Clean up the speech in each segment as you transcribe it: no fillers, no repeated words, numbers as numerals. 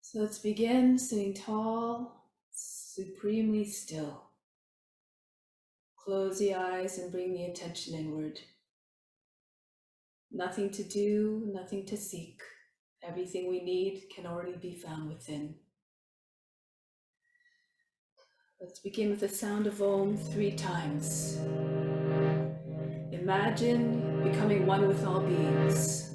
So let's begin sitting tall, supremely still. Close the eyes and bring the attention inward. Nothing to do, nothing to seek. Everything we need can already be found within. Let's begin with the sound of Om 3 times. Imagine becoming one with all beings.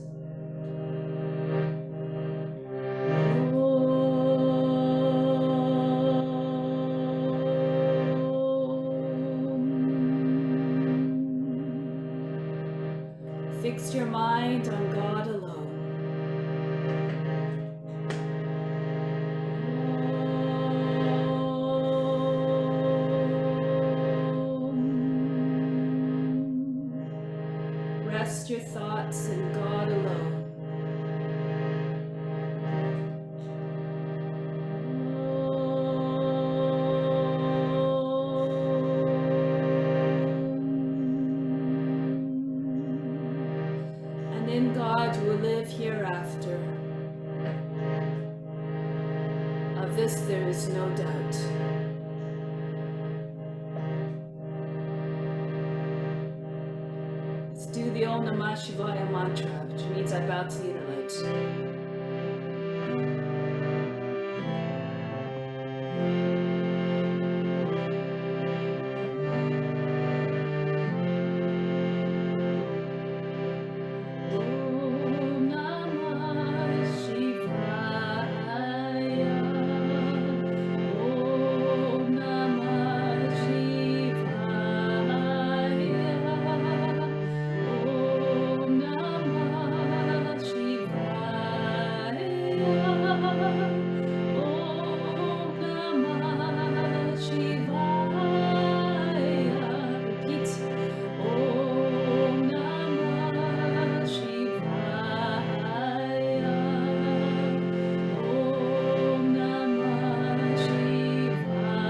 Fix your mind on God alone. Rest your thoughts in God alone. And in God you will live hereafter. Of this there is no doubt. Let's do the Om Namah Shivaya mantra, which means I bow to the inner light. Om Namah Shivaya. Om Namah Shivaya. Om Namah Shivaya. Om Namah Shivaya. Repeat. Om Namah Shivaya. Om Namah Shivaya.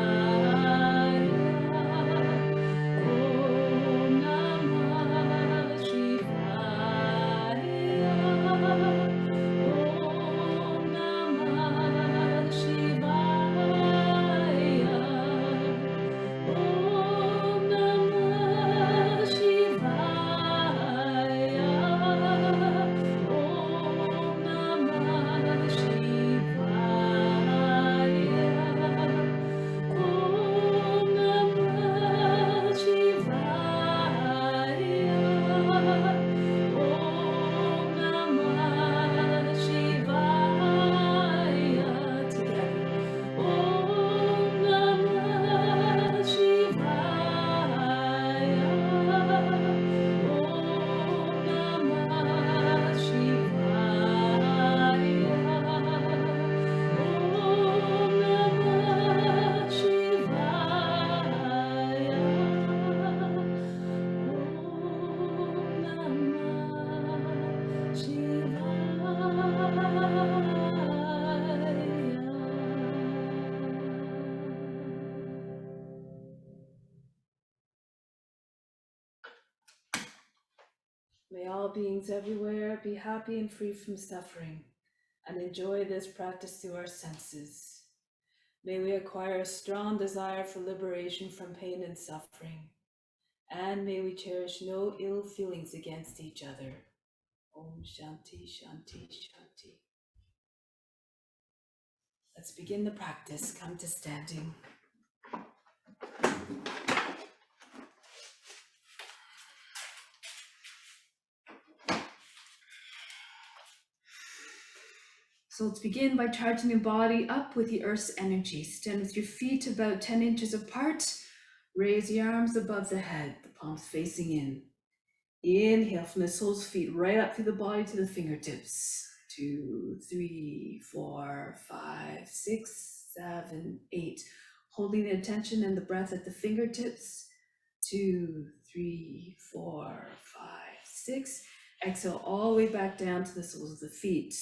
Om Namah Shivaya. Om Namah Shivaya. Om Namah Shivaya. Om Namah Shivaya. Om Namah Shivaya. Om Namah Shivaya. Together. Om Namah Shivaya. Om Namah Shivaya. Om Namah Shivaya. Om Namah Shivaya. May all beings everywhere be happy and free from suffering, and enjoy this practice through our senses. May we acquire a strong desire for liberation from pain and suffering, and may we cherish no ill feelings against each other. Om Shanti, Shanti, Shanti. Let's begin the practice. Come to standing. So let's begin by charging your body up with the earth's energy. Stand with your feet about 10 inches apart. Raise the arms above the head, the palms facing in. Inhale from the soles of feet right up through the body to the fingertips. 2, 3, 4, 5, 6, 7, 8. Holding the attention and the breath at the fingertips. 2, 3, 4, 5, 6. Exhale all the way back down to the soles of the feet.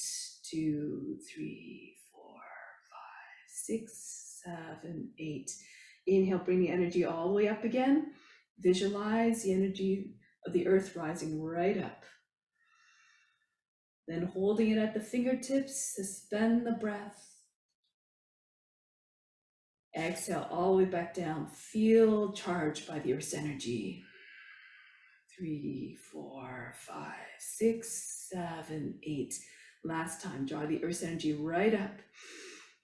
2, 3, 4, 5, 6, 7, 8. Inhale, bring the energy all the way up again. Visualize the energy of the earth rising right up. Then holding it at the fingertips, suspend the breath Exhale all the way back down. Feel charged by the earth's energy. 3, 4, 5, 6, 7, 8. Last time, draw the earth's energy right up.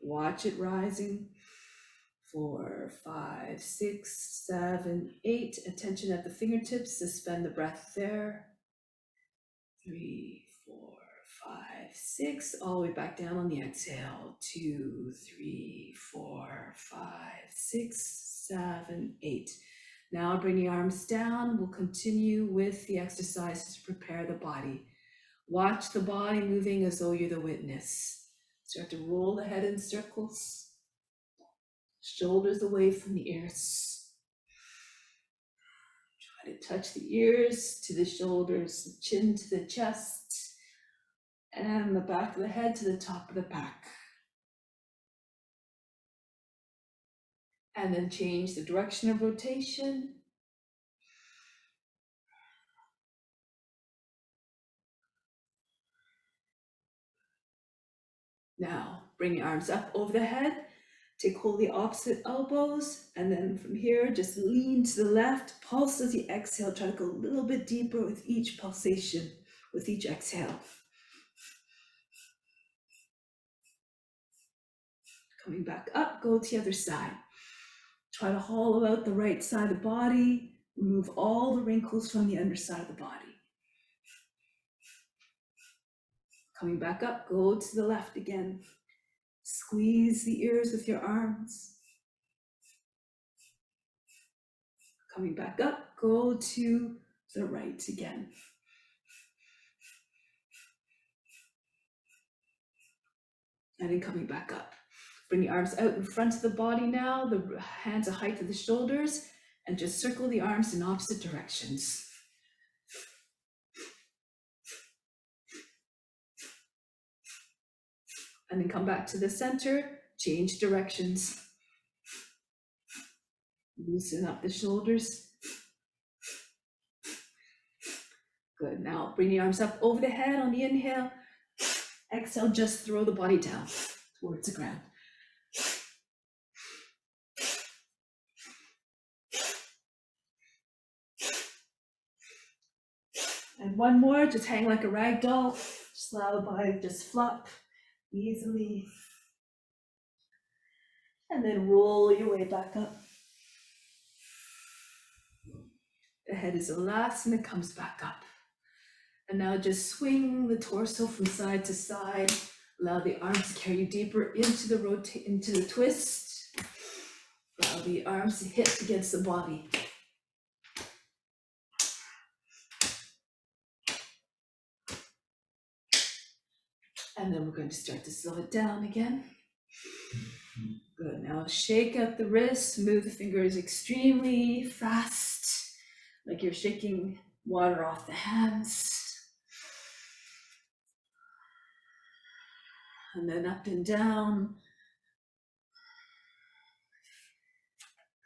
Watch it rising. 4, 5, 6, 7, 8. Attention at the fingertips. Suspend the breath there. 3, 4, 5, 6. All the way back down on the exhale. 2, 3, 4, 5, 6, 7, 8. Now bring the arms down. We'll continue with the exercises to prepare the body. Watch the body moving as though you're the witness. Start to roll the head in circles. Shoulders away from the ears. Try to touch the ears to the shoulders, the chin to the chest, and the back of the head to the top of the back. And then change the direction of rotation. Now, bring your arms up over the head. Take hold of the opposite elbows, and then from here, just lean to the left. Pulse as you exhale. Try to go a little bit deeper with each pulsation, with each exhale. Coming back up, go to the other side. Try to hollow out the right side of the body. Remove all the wrinkles from the underside of the body. Coming back up, go to the left again. Squeeze the ears with your arms. Coming back up, go to the right again. And then coming back up. Bring the arms out in front of the body now, the hands a height of the shoulders, and just circle the arms in opposite directions. And then come back to the center, change directions. Loosen up the shoulders. Good, now bring the arms up over the head on the inhale. Exhale, just throw the body down towards the ground. And one more, just hang like a rag doll. Just allow the body to just flop easily. And then roll your way back up. The head is the last and it comes back up. And now just swing the torso from side to side. Allow the arms to carry you deeper into the twist. Allow the arms to hit against the body. And then we're going to start to slow it down again. Good, now shake out the wrists, move the fingers extremely fast, like you're shaking water off the hands. And then up and down.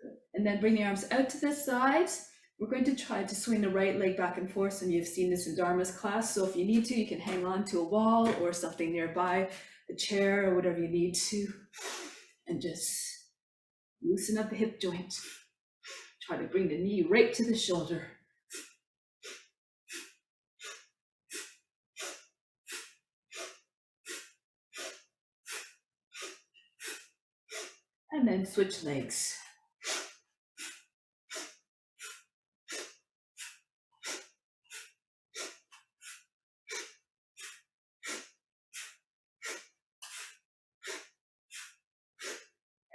Good. And then bring the arms out to the sides. We're going to try to swing the right leg back and forth, and you've seen this in Dharma's class, so if you need to, you can hang on to a wall or something nearby, a chair or whatever you need to, and just loosen up the hip joint. Try to bring the knee right to the shoulder. And then switch legs.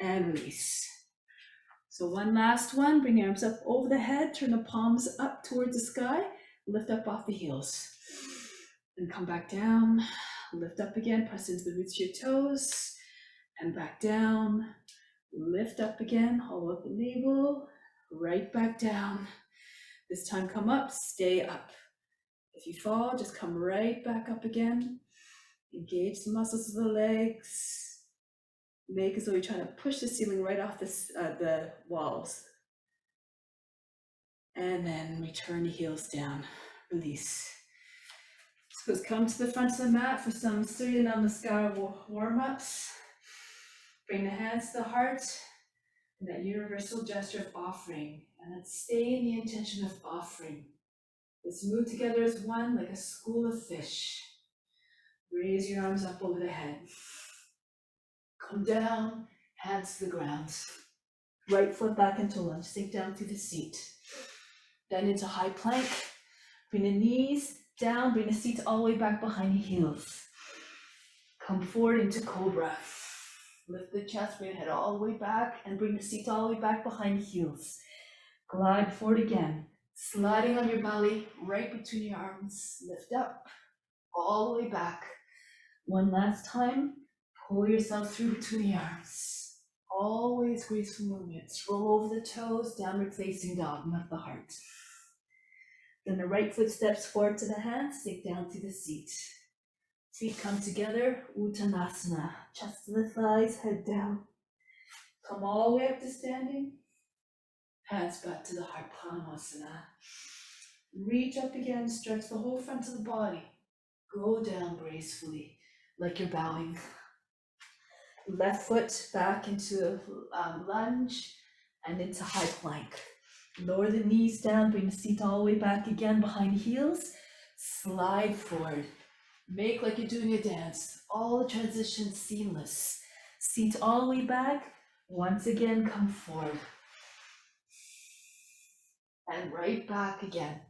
And release. So one last one, bring your arms up over the head, turn the palms up towards the sky, lift up off the heels. And come back down, lift up again, press into the roots of your toes, and back down, lift up again, hollow up the navel, right back down. This time come up, stay up. If you fall, just come right back up again. Engage the muscles of the legs. Make as though you're trying to push the ceiling right off the walls. And then return the heels down, release. So let's come to the front of the mat for some Surya Namaskar warm-ups. Bring the hands to the heart. in that universal gesture of offering, and then stay in the intention of offering. Let's move together as one, like a school of fish. Raise your arms up over the head. Come down, hands to the ground. Right foot back into lunge, sink down through the seat. Then into high plank. Bring the knees down, bring the seat all the way back behind the heels. Come forward into cobra. Lift the chest, bring the head all the way back, and bring the seat all the way back behind the heels. Glide forward again, sliding on your belly, right between your arms. Lift up, all the way back. One last time, pull yourself through between the arms. Always graceful movements. Roll over the toes, downward facing dog, not the heart. Then the right foot steps forward to the hands, sink down to the seat. Feet come together, Uttanasana. Chest to the thighs, head down. Come all the way up to standing. Hands back to the heart, Pranayama. Reach up again, stretch the whole front of the body. Go down gracefully, like you're bowing. Left foot back into lunge and into high plank. Lower the knees down, bring the seat all the way back again behind the heels. Slide forward. Make like you're doing a dance. All the transitions seamless. Seat all the way back. Once again, come forward. And right back again.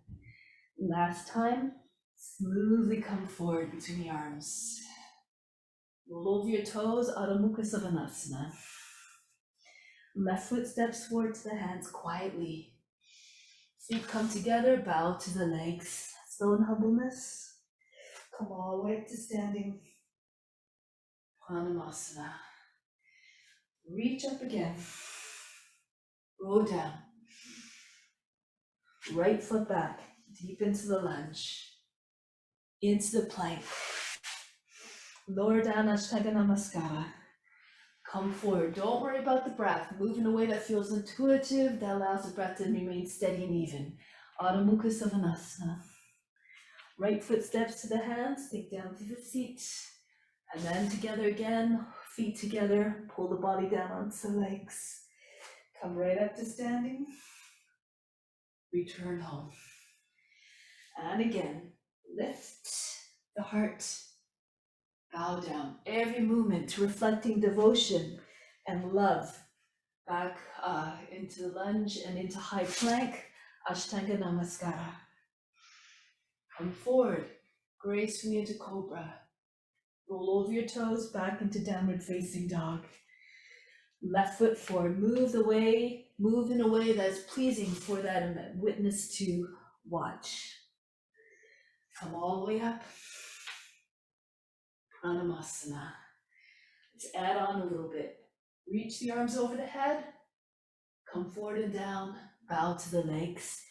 Last time, smoothly come forward between the arms. Roll over your toes, Adho Mukha Savasana. Left foot steps forward to the hands quietly. Feet come together, bow to the legs. Slow in humbleness. Come all the way up to standing. Pranayama. Reach up again. Go down. Right foot back, deep into the lunge. Into the plank. Lower down, Ashtanga Namaskara. Come forward. Don't worry about the breath. Move in a way that feels intuitive, that allows the breath to remain steady and even. Adho Mukha Savasana. Right foot steps to the hands, sink down to the seat. And then together again, feet together, pull the body down onto the legs. Come right up to standing. Return home. And again, lift the heart. Bow down. Every movement reflecting devotion and love. Back into lunge and into high plank. Ashtanga Namaskara. Come forward. Gracefully into cobra. Roll over your toes back into downward facing dog. Left foot forward. Move in a way that's pleasing for that witness to watch. Come all the way up. Pranayama. Let's add on a little bit. Reach the arms over the head. Come forward and down. Bow to the legs.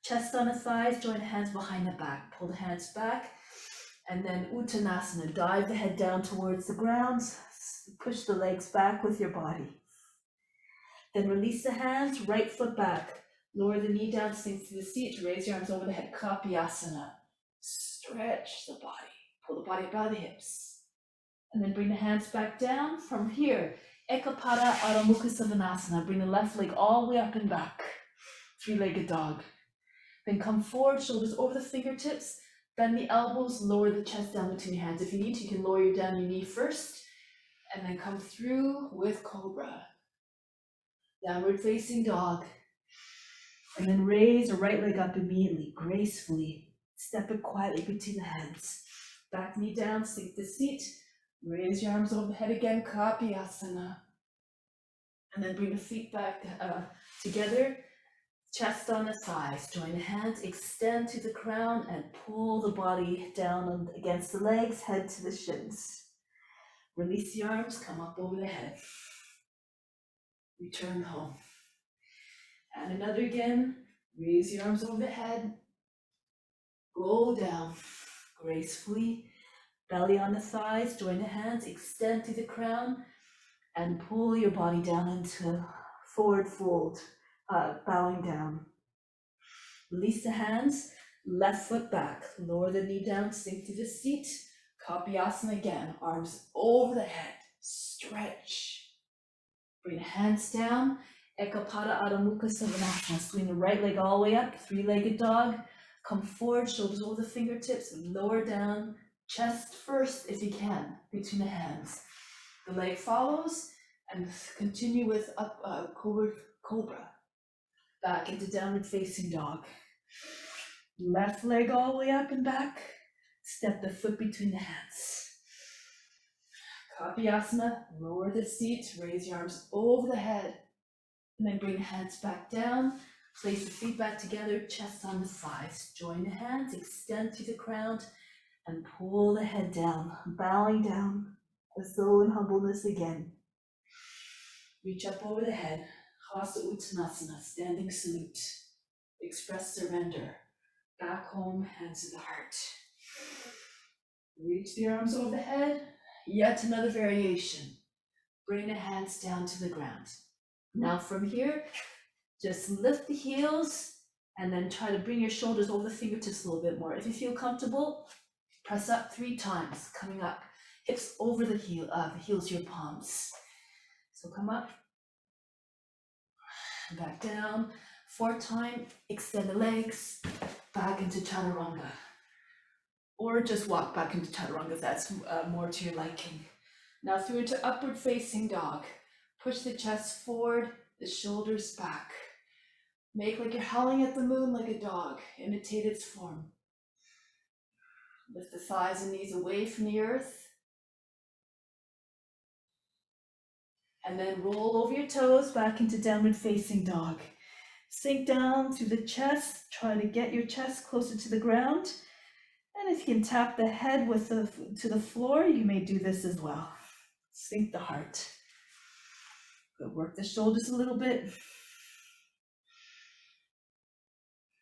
Chest on the thighs. Join the hands behind the back. Pull the hands back. And then Uttanasana. Dive the head down towards the ground. Push the legs back with your body. Then release the hands. Right foot back. Lower the knee down. Sink to the seat. Raise your arms over the head. Kapiyasana. Stretch the body. Pull the body up out of the hips. And then bring the hands back down. From here, Ekapada Adho Mukha Savasana. Bring the left leg all the way up and back. Three-legged dog. Then come forward, shoulders over the fingertips. Bend the elbows, lower the chest down between your hands. If you need to, you can lower down your knee first. And then come through with cobra. Downward facing dog. And then raise the right leg up immediately, gracefully. Step it quietly between the hands. Back knee down, sink the seat. Raise your arms over the head again, Kapiyasana. And then bring the feet back together, chest on the thighs. Join the hands, extend to the crown, and pull the body down against the legs, head to the shins. Release the arms, come up over the head. Return home. And another again, raise your arms over the head. Go down gracefully. Belly on the thighs, join the hands, extend to the crown, and pull your body down into forward fold, bowing down. Release the hands, left foot back, lower the knee down, sink to the seat. Kapiyasana again, arms over the head, stretch. Bring the hands down, Ekapada Adho Mukha Savasana. Swing the right leg all the way up, three-legged dog. Come forward, shoulders over the fingertips, lower down, chest first if you can, between the hands. The leg follows, and continue with up cobra. Back into downward facing dog. Left leg all the way up and back. Step the foot between the hands. Kapiyasana, lower the seat, raise your arms over the head, and then bring the hands back down. Place the feet back together, chest on the thighs. Join the hands, extend to the crown, and pull the head down, bowing down, as though in humbleness again. Reach up over the head, Hasta Uttanasana, standing salute. Express surrender. Back home, hands to the heart. Reach the arms over the head. Yet another variation. Bring the hands down to the ground. Now from here, just lift the heels and then try to bring your shoulders over the fingertips a little bit more. If you feel comfortable, press up 3 times, coming up. Hips over the heels, your palms. So come up, back down. 4th time, extend the legs, back into chaturanga. Or just walk back into chaturanga if that's more to your liking. Now through into upward facing dog. Push the chest forward, the shoulders back. Make like you're howling at the moon like a dog. Imitate its form. Lift the thighs and knees away from the earth. And then roll over your toes back into downward facing dog. Sink down through the chest. Try to get your chest closer to the ground. And if you can tap the head to the floor, you may do this as well. Sink the heart. Good. Work the shoulders a little bit.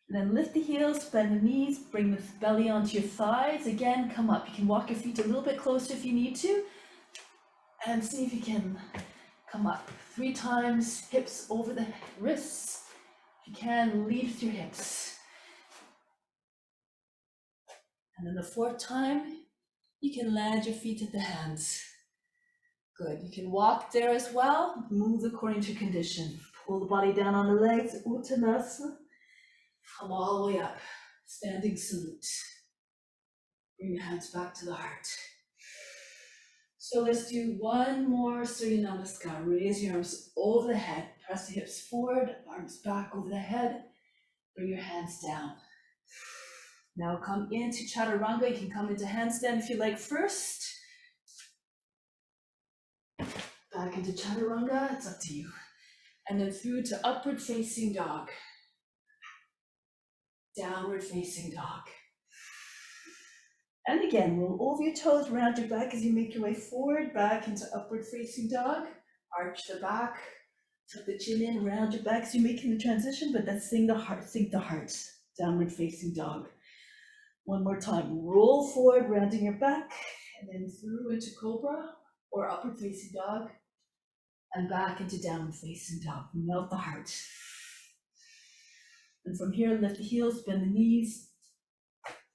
And then lift the heels, bend the knees, bring the belly onto your thighs. Again, come up. You can walk your feet a little bit closer if you need to. And see if you can come up. 3 times, hips over the wrists. If you can, lead with your hips. And then the 4th time, you can land your feet at the hands. Good. You can walk there as well. Move according to condition. Pull the body down on the legs, Uttanasana. Come all the way up, standing salute. Bring your hands back to the heart. So let's do one more Surya Namaskar. Raise your arms over the head. Press the hips forward, arms back over the head. Bring your hands down. Now come into Chaturanga. You can come into handstand if you like first. Back into Chaturanga, it's up to you. And then through to upward facing dog. Downward facing dog. And again, roll over your toes, round your back as you make your way forward, back into upward facing dog. Arch the back, tuck the chin in, round your back as you're making the transition, but then sink the heart, downward facing dog. One more time, roll forward, rounding your back, and then through into cobra or upward facing dog, and back into downward facing dog. Melt the heart. And from here, lift the heels, bend the knees,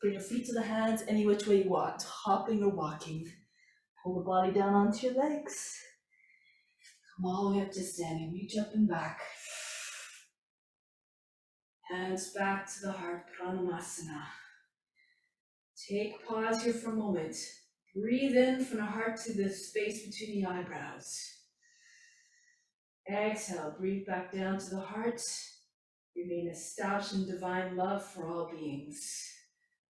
bring your feet to the hands, any which way you want, hopping or walking. Pull the body down onto your legs. Come all the way up to standing, reach up and back. Hands back to the heart, pranayama. Take pause here for a moment. Breathe in from the heart to the space between the eyebrows. Exhale, breathe back down to the heart. Remain established in divine love for all beings.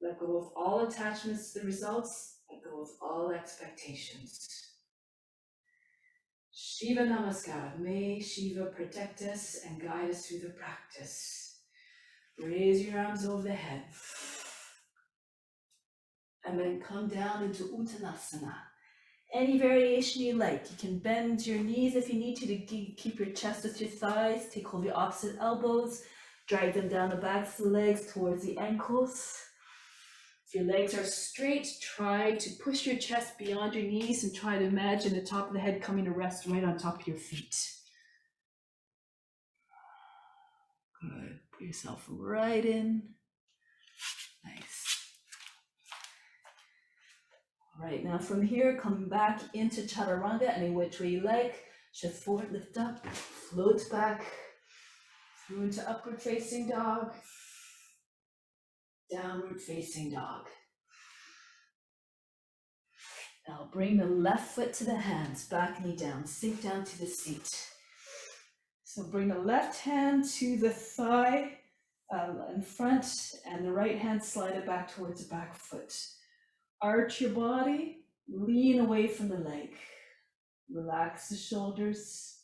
Let go of all attachments to the results. Let go of all expectations. Shiva Namaskar. May Shiva protect us and guide us through the practice. Raise your arms over the head. And then come down into Uttanasana. Any variation you like. You can bend your knees if you need to keep your chest with your thighs. Take hold of your opposite elbows. Drag them down the backs of the legs towards the ankles. If your legs are straight, try to push your chest beyond your knees and try to imagine the top of the head coming to rest right on top of your feet. Good. Put yourself right in. Nice. All right, now from here, come back into Chaturanga, any which way you like. Shift forward, lift up, float back, through into upward facing dog, downward facing dog. Now bring the left foot to the hands, back knee down, sink down to the seat. So bring the left hand to the thigh in front, and the right hand slide it back towards the back foot. Arch your body, lean away from the leg. Relax the shoulders.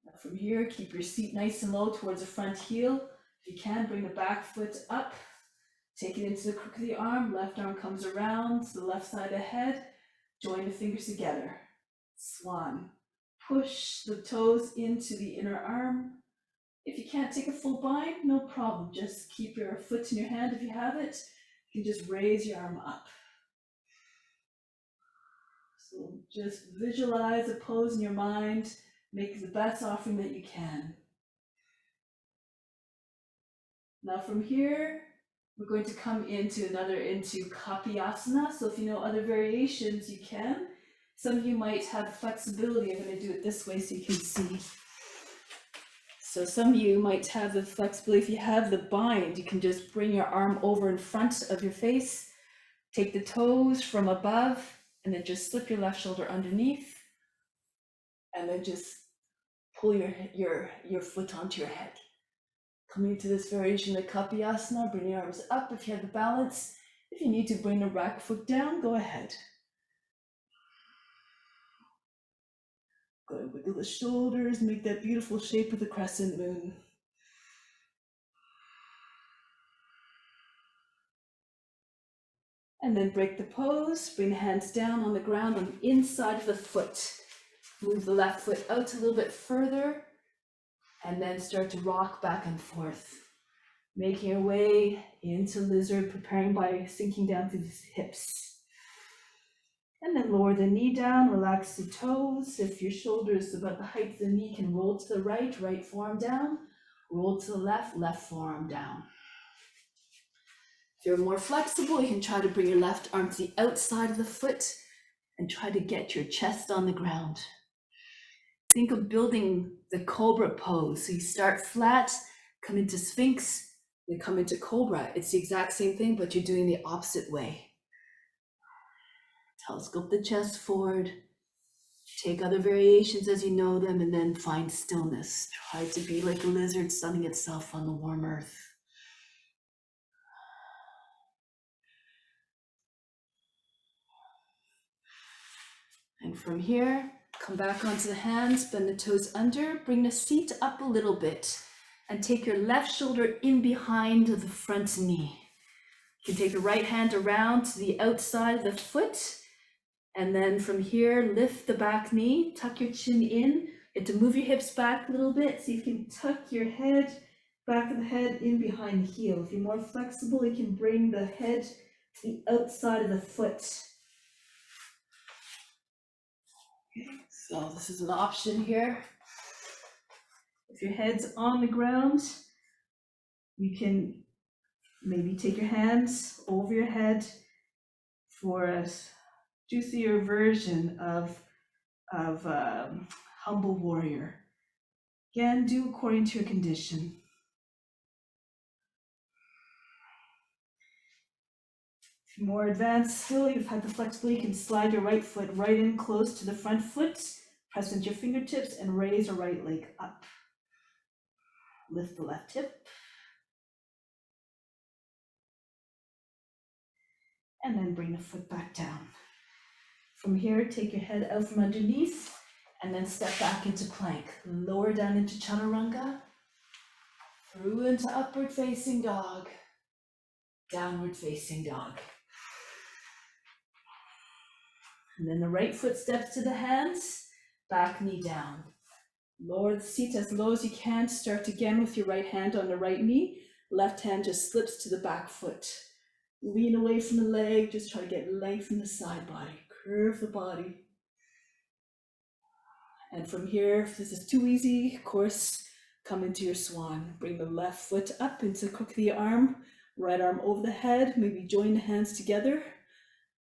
Now from here, keep your seat nice and low towards the front heel. If you can, bring the back foot up. Take it into the crook of the arm. Left arm comes around to the left side of the head. Join the fingers together. Swan. Push the toes into the inner arm. If you can't take a full bind, no problem. Just keep your foot in your hand if you have it. You can just raise your arm up. So just visualize a pose in your mind. Make the best offering that you can. Now from here, we're going to come into Kapiyasana. So if you know other variations, you can. Some of you might have flexibility. I'm going to do it this way so you can see. So some of you might have the flexibility. If you have the bind, you can just bring your arm over in front of your face. Take the toes from above, and then just slip your left shoulder underneath. And then just pull your foot onto your head. Coming into this variation of Kapiyasana, bring your arms up if you have the balance. If you need to bring the rack foot down, go ahead. Go ahead, wiggle the shoulders, make that beautiful shape of the crescent moon. And then break the pose, bring the hands down on the ground on the inside of the foot. Move the left foot out a little bit further, and then start to rock back and forth. Making your way into lizard, preparing by sinking down through the hips. And then lower the knee down, relax the toes. If your shoulder is about the height of the knee, you can roll to the right, right forearm down. Roll to the left, left forearm down. If you're more flexible, you can try to bring your left arm to the outside of the foot and try to get your chest on the ground. Think of building the cobra pose. So you start flat, come into Sphinx, then come into cobra. It's the exact same thing, but you're doing the opposite way. Telescope the chest forward. Take other variations as you know them, and then find stillness. Try to be like a lizard sunning itself on the warm earth. And from here, come back onto the hands, bend the toes under, bring the seat up a little bit, and take your left shoulder in behind the front knee. You can take the right hand around to the outside of the foot, and then from here, lift the back knee, tuck your chin in. You have to move your hips back a little bit so you can tuck your head, back of the head in behind the heel. If you're more flexible, you can bring the head to the outside of the foot. So this is an option here. If your head's on the ground, you can maybe take your hands over your head for a juicier version of humble warrior. Again, do according to your condition. If you're more advanced still, you've had the flexibility, you can slide your right foot right in close to the front foot, press into your fingertips, and raise your right leg up. Lift the left hip. And then bring the foot back down. From here, take your head out from underneath, and then step back into plank. Lower down into chaturanga, through into upward facing dog, downward facing dog. And then the right foot steps to the hands, back knee down. Lower the seat as low as you can. Start again with your right hand on the right knee. Left hand just slips to the back foot. Lean away from the leg, just try to get length in the side body. Curve the body. And from here, if this is too easy, of course, come into your swan. Bring the left foot up into the crook of the arm, right arm over the head, maybe join the hands together,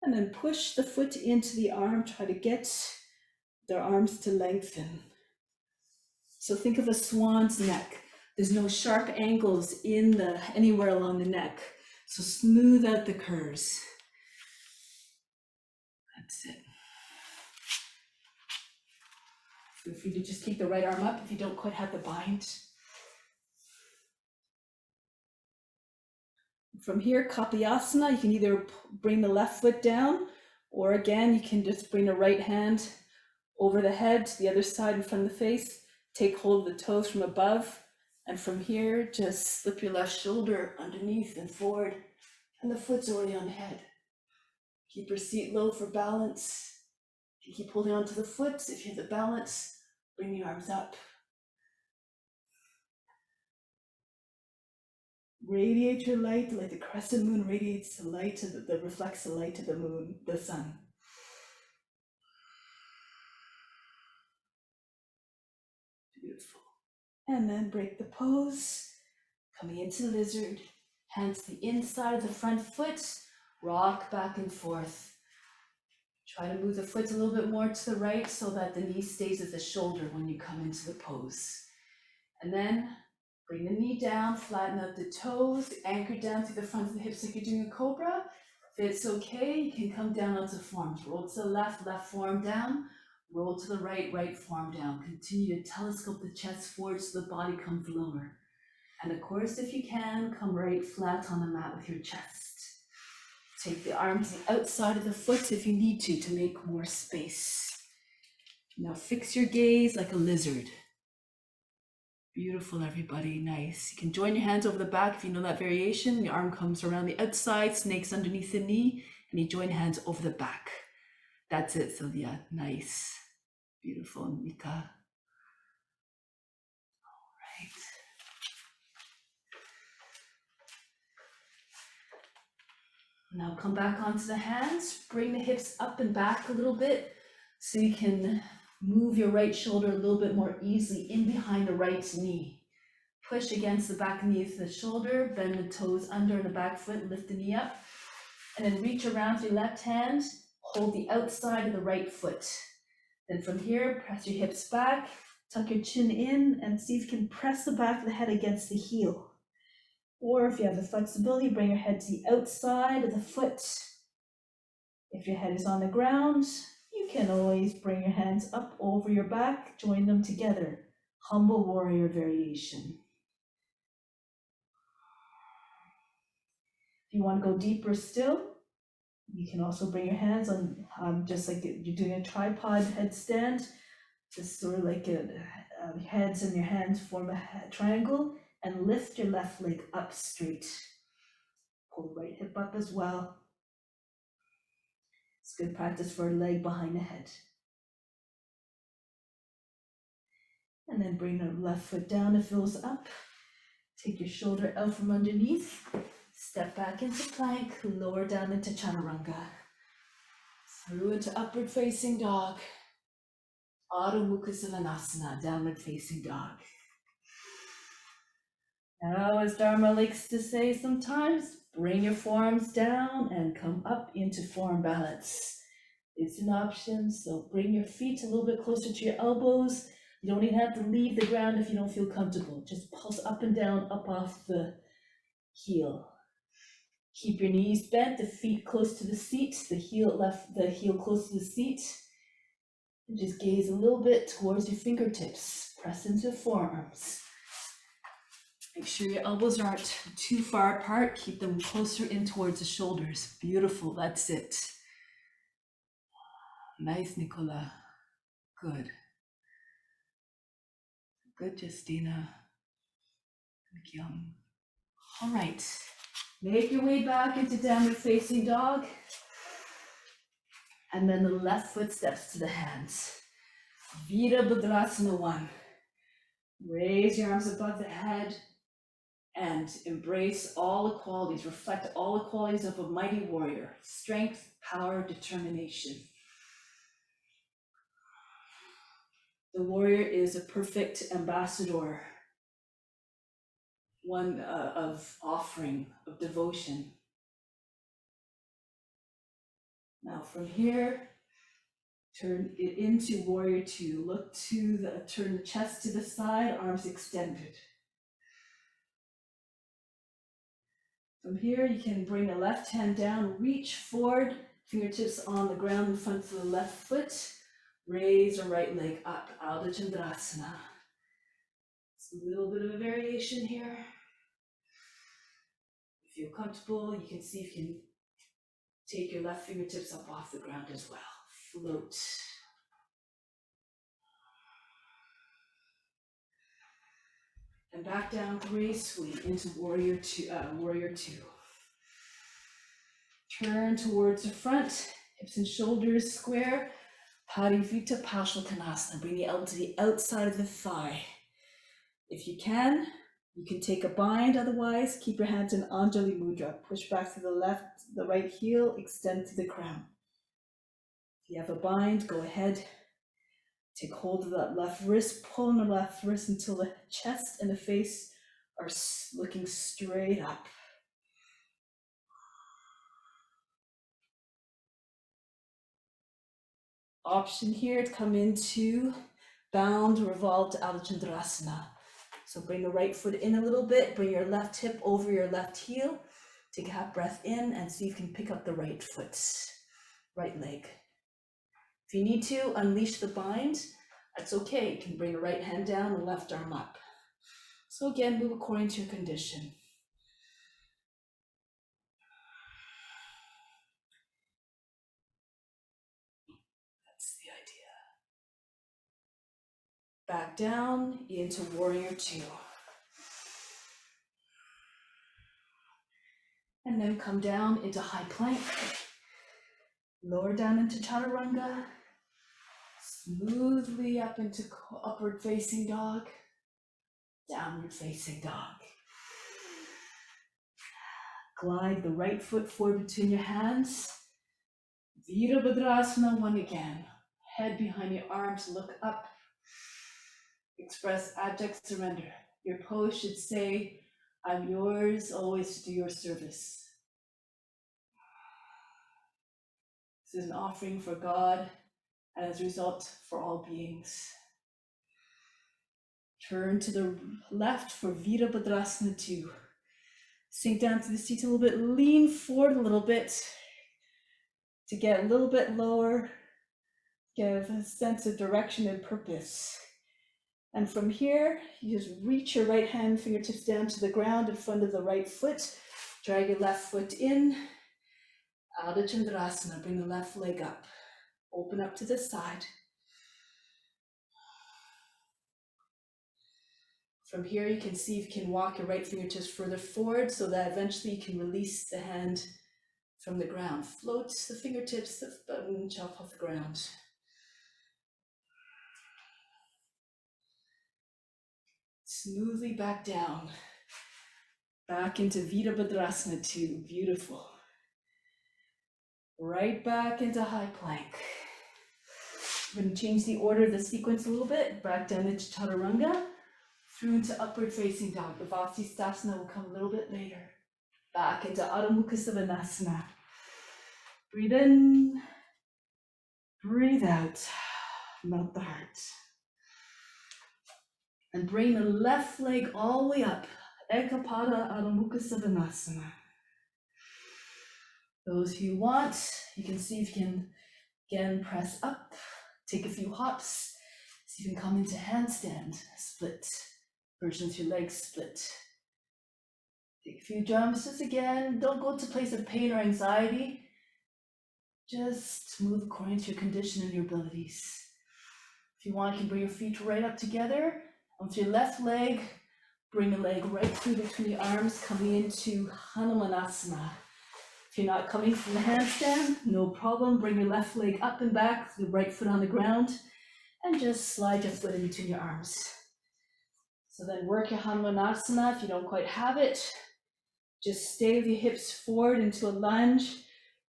and then push the foot into the arm. Try to get their arms to lengthen. So think of a swan's neck. There's no sharp angles anywhere along the neck. So smooth out the curves. That's it. Feel free to just keep the right arm up if you don't quite have the bind. From here, Kapayasana, you can either bring the left foot down, or again, you can just bring the right hand over the head to the other side in front of the face. Take hold of the toes from above, and from here, just slip your left shoulder underneath and forward, and the foot's already on the head. Keep your seat low for balance. You keep holding on to the foot. If you have the balance, bring the arms up. Radiate your light like the crescent moon radiates the light that reflects the light of the moon, the sun. Beautiful. And then break the pose. Coming into lizard. Hands to the inside of the front foot. Rock back and forth. Try to move the foot a little bit more to the right so that the knee stays at the shoulder when you come into the pose. And then bring the knee down, flatten out the toes, anchor down through the front of the hips like you're doing a cobra. If it's okay, you can come down onto forms. Roll to the left, left forearm down. Roll to the right, right forearm down. Continue to telescope the chest forward so the body comes lower. And of course, if you can, come right flat on the mat with your chest. Take the arms to the outside of the foot if you need to make more space. Now fix your gaze like a lizard. Beautiful, everybody, nice. You can join your hands over the back if you know that variation. The arm comes around the outside, snakes underneath the knee, and you join hands over the back. That's it, Sylvia, nice. Beautiful, Mika. All right. Now come back onto the hands, bring the hips up and back a little bit so you can move your right shoulder a little bit more easily in behind the right knee. Push against the back knee of the shoulder, bend the toes under the back foot, lift the knee up, and then reach around with your left hand, hold the outside of the right foot. Then from here, press your hips back, tuck your chin in, and see if you can press the back of the head against the heel. Or if you have the flexibility, bring your head to the outside of the foot. If your head is on the ground, you can always bring your hands up over your back, join them together. Humble warrior variation. If you want to go deeper still, you can also bring your hands on, just like you're doing a tripod headstand, just sort of like heads and your hands form a triangle, and lift your left leg up straight. Pull the right hip up as well. It's good practice for a leg behind the head. And then bring the left foot down if it was up. Take your shoulder out from underneath. Step back into plank, lower down into chaturanga. Through into upward facing dog. Adho Mukha Svanasana, downward facing dog. Now, as Dharma likes to say sometimes, bring your forearms down and come up into forearm balance. It's an option, so bring your feet a little bit closer to your elbows. You don't even have to leave the ground if you don't feel comfortable. Just pulse up and down, up off the heel. Keep your knees bent, the feet close to the seat, the heel close to the seat. And just gaze a little bit towards your fingertips. Press into forearms. Make sure your elbows aren't too far apart. Keep them closer in towards the shoulders. Beautiful, that's it. Nice, Nicola. Good. Good, Justina. Thank you. All right. Make your way back into downward facing dog. And then the left foot steps to the hands. Virabhadrasana 1. Raise your arms above the head and embrace all the qualities, reflect all the qualities of a mighty warrior: strength, power, determination. The warrior is a perfect ambassador, one of offering, of devotion. Now from here, Turn it into warrior two. Look to turn the chest to the side, arms extended. From here, you can bring the left hand down, reach forward, fingertips on the ground in front of the left foot. Raise the right leg up, Ardha Chandrasana. It's a little bit of a variation here. If you're comfortable, you can see if you can take your left fingertips up off the ground as well. Float. And back down gracefully into warrior two. Turn towards the front, hips and shoulders square. Parivita Parsvakonasana. Bring the elbow to the outside of the thigh. If you can take a bind, otherwise keep your hands in Anjali Mudra. Push back to the right heel, extend to the crown. If you have a bind, go ahead. Take hold of that left wrist, pull on the left wrist until the chest and the face are looking straight up. Option here to come into bound revolved Ardha Chandrasana. So bring the right foot in a little bit, bring your left hip over your left heel. Take a half breath in and see if you can pick up the right foot, right leg. If you need to, unleash the bind. That's okay. You can bring the right hand down and left arm up. So again, move according to your condition. That's the idea. Back down into warrior two. And then come down into high plank. Lower down into chaturanga. Smoothly up into upward facing dog. Downward facing dog. Glide the right foot forward between your hands. Virabhadrasana, one again. Head behind your arms, look up. Express abject surrender. Your pose should say, I'm yours, always to do your service. This is an offering for God, and as a result, for all beings. Turn to the left for Virabhadrasana 2. Sink down to the seat a little bit, lean forward a little bit to get a little bit lower, give a sense of direction and purpose. And from here, you just reach your right hand fingertips down to the ground in front of the right foot. Drag your left foot in. Ardha Chandrasana, bring the left leg up. Open up to the side. From here, you can see if you can walk your right fingertips further forward so that eventually you can release the hand from the ground. Float the fingertips about an inch off the ground. Smoothly back down. Back into Virabhadrasana 2. Beautiful. Right back into high plank. I'm going to change the order of the sequence a little bit. Back down into chaturanga. Through into upward facing dog. The Vasisthasana will come a little bit later. Back into Adho Mukha Savasana. Breathe in. Breathe out. Melt the heart. And bring the left leg all the way up. Ekapada Adho Mukha Savasana. Those who want, you can see if you can again press up. Take a few hops. See if you can come into handstand. Split. Version with your legs split. Take a few jumps just again. Don't go to a place of pain or anxiety. Just move according to your condition and your abilities. If you want, you can bring your feet right up together. And with your left leg, bring the leg right through between the arms, coming into Hanumanasana. If you're not coming from the handstand, no problem. Bring your left leg up and back, the right foot on the ground, and just slide your foot in between your arms. So then work your Hanumanasana if you don't quite have it. Just stay with your hips forward into a lunge.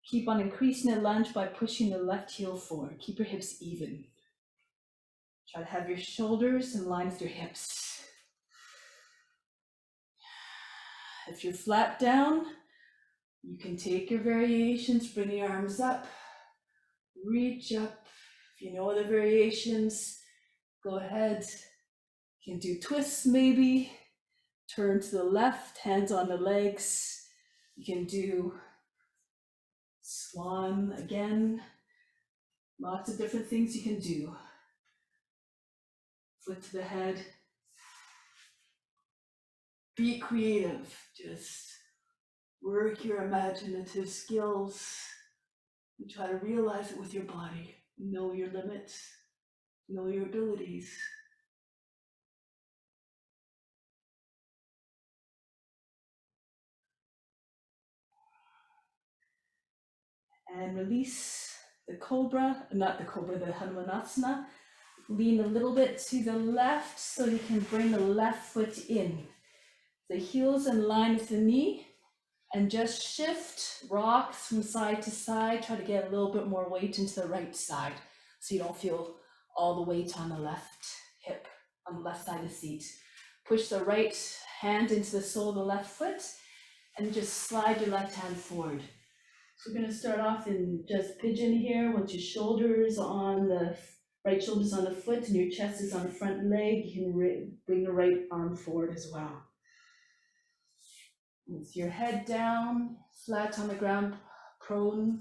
Keep on increasing the lunge by pushing the left heel forward. Keep your hips even. Try to have your shoulders in line with your hips. If you're flat down, you can take your variations, bring the arms up, reach up, If you know other variations, go ahead. You can do twists maybe. Turn to the left, hands on the legs. You can do swan again. Lots of different things you can do. Foot to the head. Be creative. Just work your imaginative skills. And try to realize it with your body. Know your limits. Know your abilities. And release the cobra, not the cobra, the Hanumanasana. Lean a little bit to the left so you can bring the left foot in. The heels in line with the knee, and just shift, rocks from side to side. Try to get a little bit more weight into the right side so you don't feel all the weight on the left hip, on the left side of the seat. Push the right hand into the sole of the left foot and just slide your left hand forward. So we're going to start off in just pigeon here. Once your shoulders on the right shoulder's on the foot and your chest is on the front leg, you can bring the right arm forward as well. With your head down, flat on the ground, prone,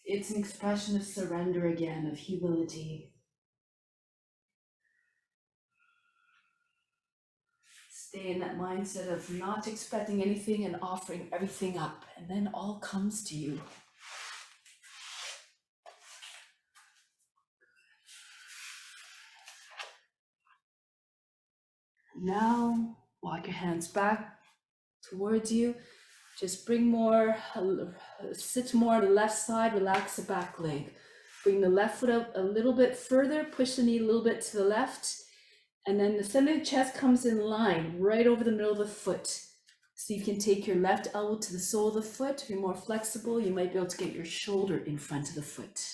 it's an expression of surrender again, of humility. Stay in that mindset of not expecting anything and offering everything up, and then all comes to you. Now, walk your hands back towards you. Just bring more, sit more on the left side, relax the back leg. Bring the left foot up a little bit further, push the knee a little bit to the left, and then the center of the chest comes in line, right over the middle of the foot. So you can take your left elbow to the sole of the foot. If you're more flexible, you might be able to get your shoulder in front of the foot.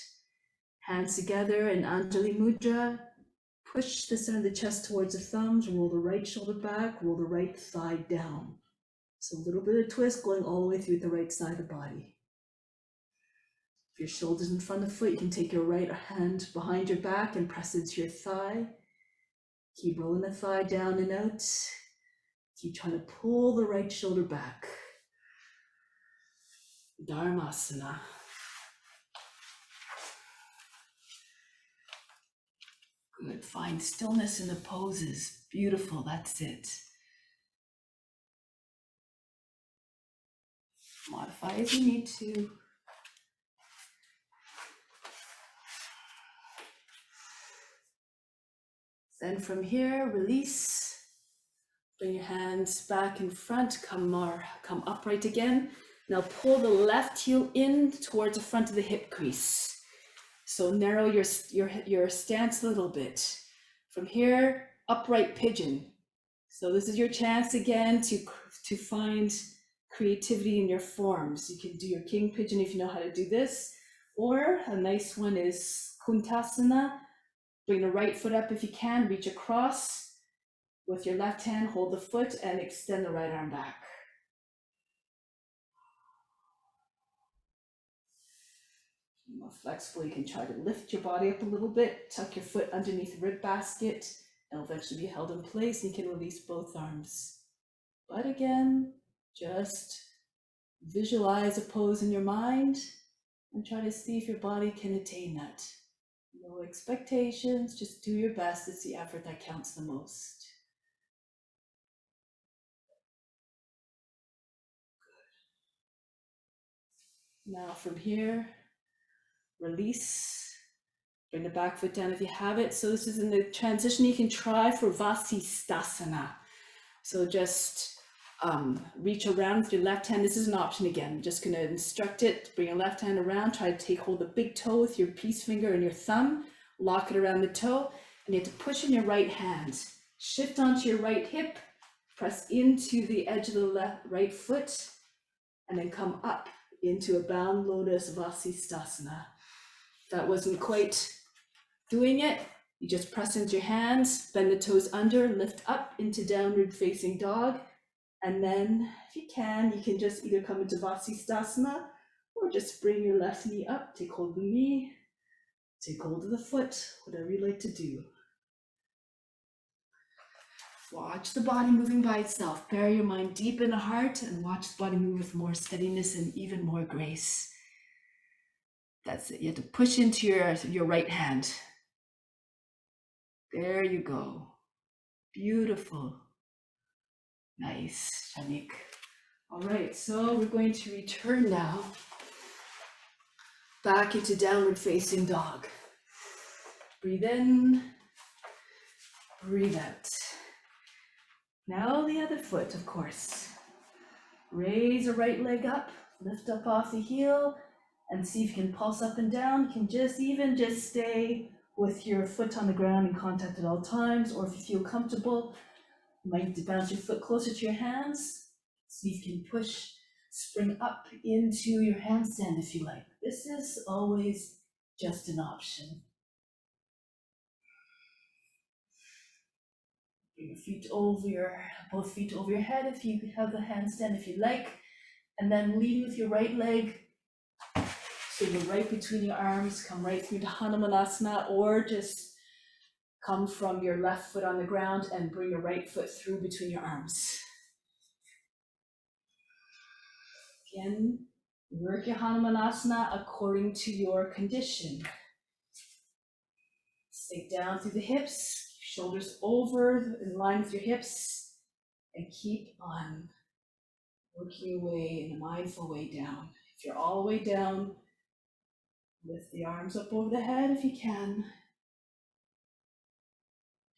Hands together in Anjali Mudra. Push the center of the chest towards the thumbs, roll the right shoulder back, roll the right thigh down. So a little bit of twist going all the way through the right side of the body. If your shoulder's in front of the foot, you can take your right hand behind your back and press into your thigh. Keep rolling the thigh down and out. Keep trying to pull the right shoulder back. Dharmasana. Good. Find stillness in the poses. Beautiful. That's it. Modify as you need to. Then from here, release. Bring your hands back in front, come upright again. Now pull the left heel in towards the front of the hip crease. So narrow your stance a little bit. From here, upright pigeon. So this is your chance again to find creativity in your forms. You can do your king pigeon if you know how to do this, or a nice one is Kuntasana. Bring the right foot up if you can, reach across. With your left hand, hold the foot and extend the right arm back. More flexible, you can try to lift your body up a little bit, tuck your foot underneath the rib basket, and eventually be held in place. You can release both arms. But again, just visualize a pose in your mind and try to see if your body can attain that. No expectations, just do your best. It's the effort that counts the most. Now from here, release. Bring the back foot down if you have it. So this is in the transition you can try for Vasisthasana. So just reach around with your left hand. This is an option again. I'm just going to instruct it. Bring your left hand around. Try to take hold of the big toe with your peace finger and your thumb. Lock it around the toe. And you have to push in your right hand. Shift onto your right hip. Press into the edge of the right foot. And then come up into a bound lotus Vasisthasana. If that wasn't quite doing it, you just press into your hands, bend the toes under, lift up into downward facing dog. And then if you can just either come into Vasisthasana or just bring your left knee up, take hold of the knee, Take hold of the foot, whatever you like to do. Watch the body moving by itself. Bury your mind deep in the heart and watch the body move with more steadiness and even more grace. That's it. You have to push into your right hand. There you go. Beautiful. Nice, Shanik. All right, so we're going to return now back into downward facing dog. Breathe in, breathe out. Now the other foot, of course. Raise your right leg up, lift up off the heel, and see if you can pulse up and down. You can just stay with your foot on the ground in contact at all times, or if you feel comfortable, you might need to bounce your foot closer to your hands. See if you can push, spring up into your handstand if you like. This is always just an option. Bring your feet over both feet over your head if you have the handstand if you like, and then leading with your right leg. So you're right between your arms, come right through to Hanumanasana, or just come from your left foot on the ground and bring your right foot through between your arms. Again, work your Hanumanasana according to your condition. Sink down through the hips, shoulders over in line with your hips, and keep on working your way in a mindful way down. If you're all the way down, lift the arms up over the head if you can,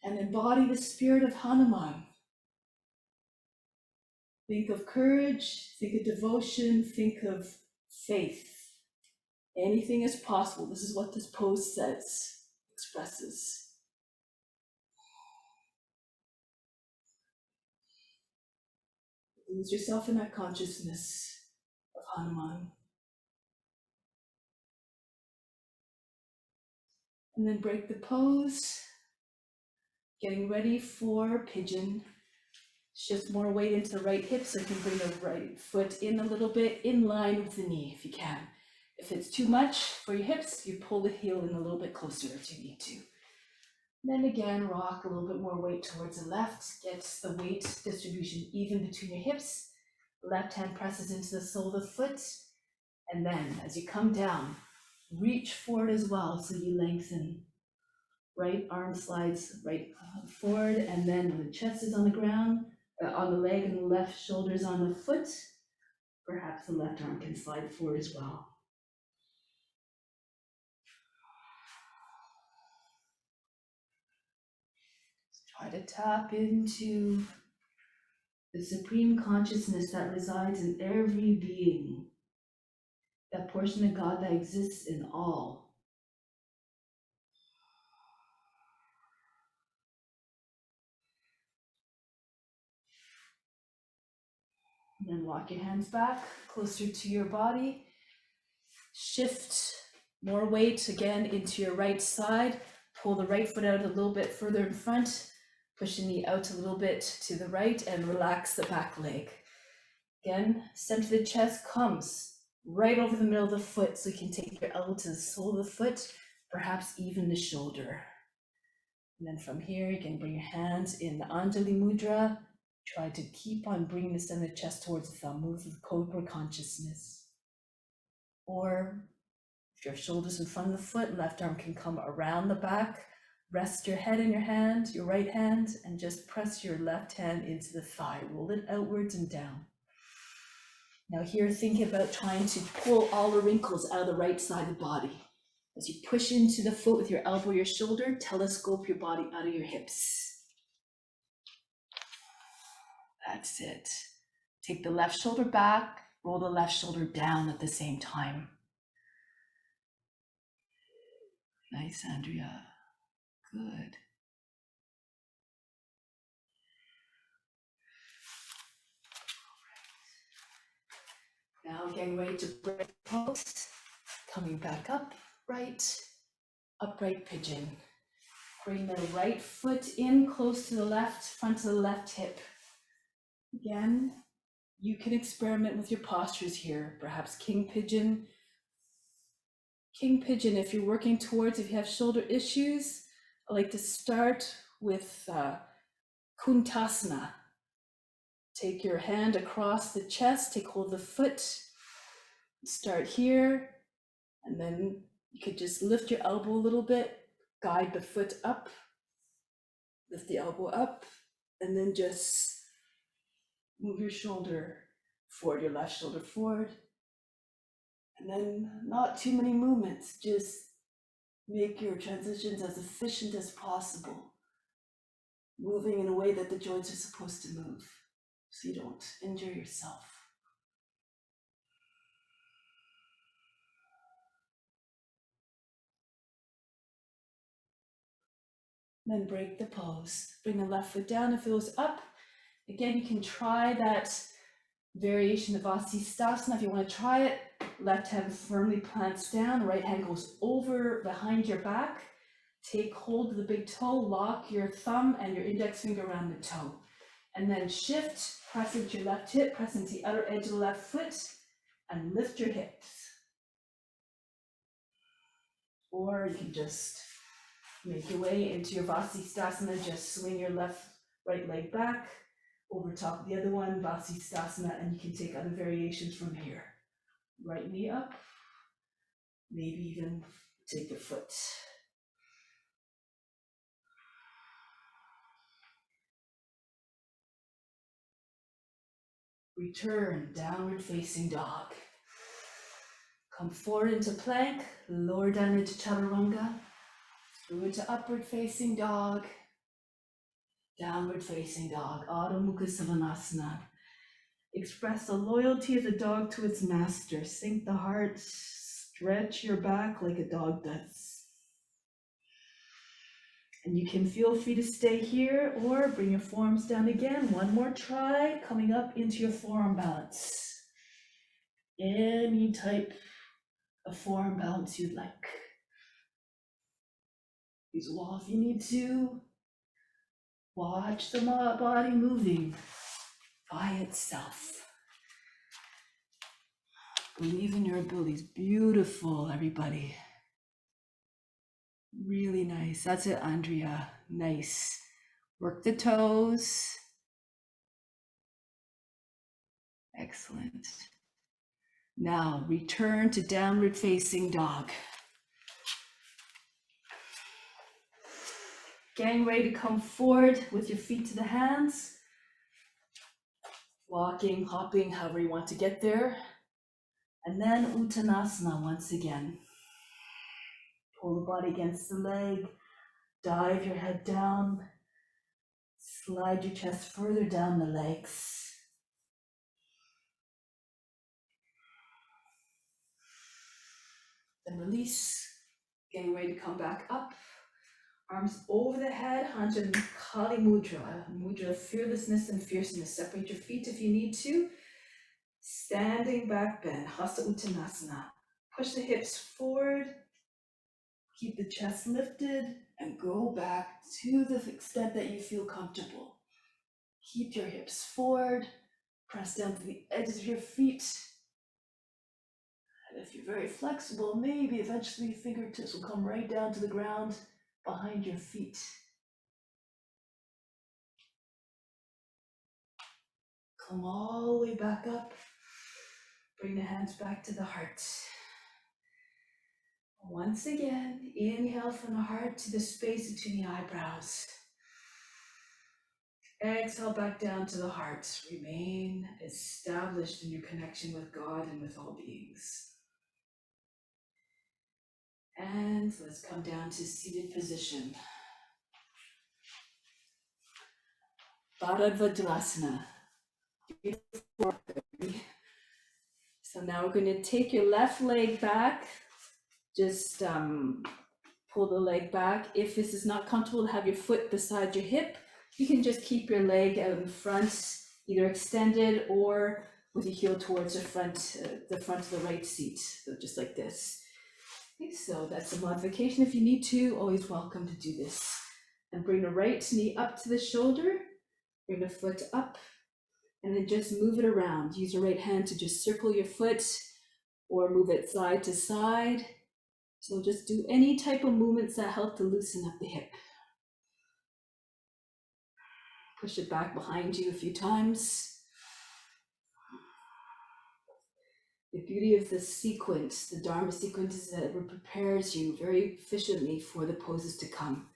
and embody the spirit of Hanuman. Think of courage, think of devotion, think of faith. Anything is possible. This is what this pose says, expresses. Lose yourself in that consciousness of Hanuman. And then break the pose, getting ready for pigeon. Shift more weight into the right hip so you can bring the right foot in a little bit in line with the knee if you can. If it's too much for your hips, you pull the heel in a little bit closer if you need to. Then again, rock a little bit more weight towards the left. Get the weight distribution even between your hips. Left hand presses into the sole of the foot. And then as you come down, reach forward as well so you lengthen. Right arm slides right forward, and then when the chest is on the ground, on the leg, and the left shoulder's on the foot, perhaps the left arm can slide forward as well. Try to tap into the supreme consciousness that resides in every being, that portion of God that exists in all. And then walk your hands back closer to your body. Shift more weight again into your right side. Pull the right foot out a little bit further in front. Push the knee out a little bit to the right and relax the back leg. Again, center of the chest comes right over the middle of the foot, so you can take your elbow to the sole of the foot, perhaps even the shoulder. And then from here, you can bring your hands in the Anjali Mudra. Try to keep on bringing the center of the chest towards the thumb. Move with cobra consciousness. Or if your shoulder's in front of the foot, left arm can come around the back. Rest your head in your hand, your right hand, and just press your left hand into the thigh. Roll it outwards and down. Now here, think about trying to pull all the wrinkles out of the right side of the body. As you push into the foot with your elbow, your shoulder, telescope your body out of your hips. That's it. Take the left shoulder back, roll the left shoulder down at the same time. Nice, Andrea. Good. Now getting ready to break pose. Coming back up, right, upright pigeon. Bring the right foot in close to the left, front of the left hip. Again, you can experiment with your postures here. Perhaps king pigeon, King pigeon, if you're working towards, if you have shoulder issues, I like to start with Kuntasana. Take your hand across the chest, take hold of the foot, start here, and then you could just lift your elbow a little bit, guide the foot up, lift the elbow up, and then just move your shoulder forward, your left shoulder forward. And then not too many movements, just make your transitions as efficient as possible, moving in a way that the joints are supposed to move so you don't injure yourself. Then break the pose. Bring the left foot down if it was up. Again, you can try that variation of Vasisthasana if you want to try it. Left hand firmly plants down, right hand goes over behind your back. Take hold of the big toe, lock your thumb and your index finger around the toe. And then shift, press into your left hip, press into the outer edge of the left foot, and lift your hips. Or you can just make your way into your Vasisthasana, just swing your right leg back, over top of the other one, Vasisthasana, and you can take other variations from here. Right knee up, maybe even take the foot. Return, downward facing dog. Come forward into plank, lower down into chaturanga, through into upward facing dog, downward facing dog, Adho Mukha Savasana. Express the loyalty of the dog to its master. Sink the heart, stretch your back like a dog does. And you can feel free to stay here or bring your forearms down again. One more try, coming up into your forearm balance. Any type of forearm balance you'd like. Use a wall if you need to. Watch the body moving by itself. Believe in your abilities. Beautiful, everybody. Really nice. That's it, Andrea. Nice. Work the toes. Excellent. Now return to downward facing dog. Getting ready to come forward with your feet to the hands. Walking, hopping, however you want to get there. And then Uttanasana once again. Pull the body against the leg. Dive your head down. Slide your chest further down the legs. Then release. Getting ready to come back up. Arms over the head, Hanjana Kali Mudra. Mudra of fearlessness and fierceness. Separate your feet if you need to. Standing back bend, Hasta Uttanasana. Push the hips forward. Keep the chest lifted and go back to the extent that you feel comfortable. Keep your hips forward. Press down to the edges of your feet. And if you're very flexible, maybe eventually fingertips will come right down to the ground behind your feet. Come all the way back up. Bring the hands back to the heart. Once again, inhale from the heart to the space between the eyebrows. Exhale back down to the heart. Remain established in your connection with God and with all beings. And let's come down to seated position. Bharadvajasana. So now we're going to take your left leg back. Just pull the leg back. If this is not comfortable to have your foot beside your hip, you can just keep your leg out in front, either extended or with your heel towards the front of the right seat. So just like this. Okay, so that's a modification. If you need to, always welcome to do this. And bring the right knee up to the shoulder. Bring the foot up. And then just move it around. Use your right hand to just circle your foot or move it side to side. So just do any type of movements that help to loosen up the hip. Push it back behind you a few times. The beauty of this sequence, the Dharma sequence, is that it prepares you very efficiently for the poses to come.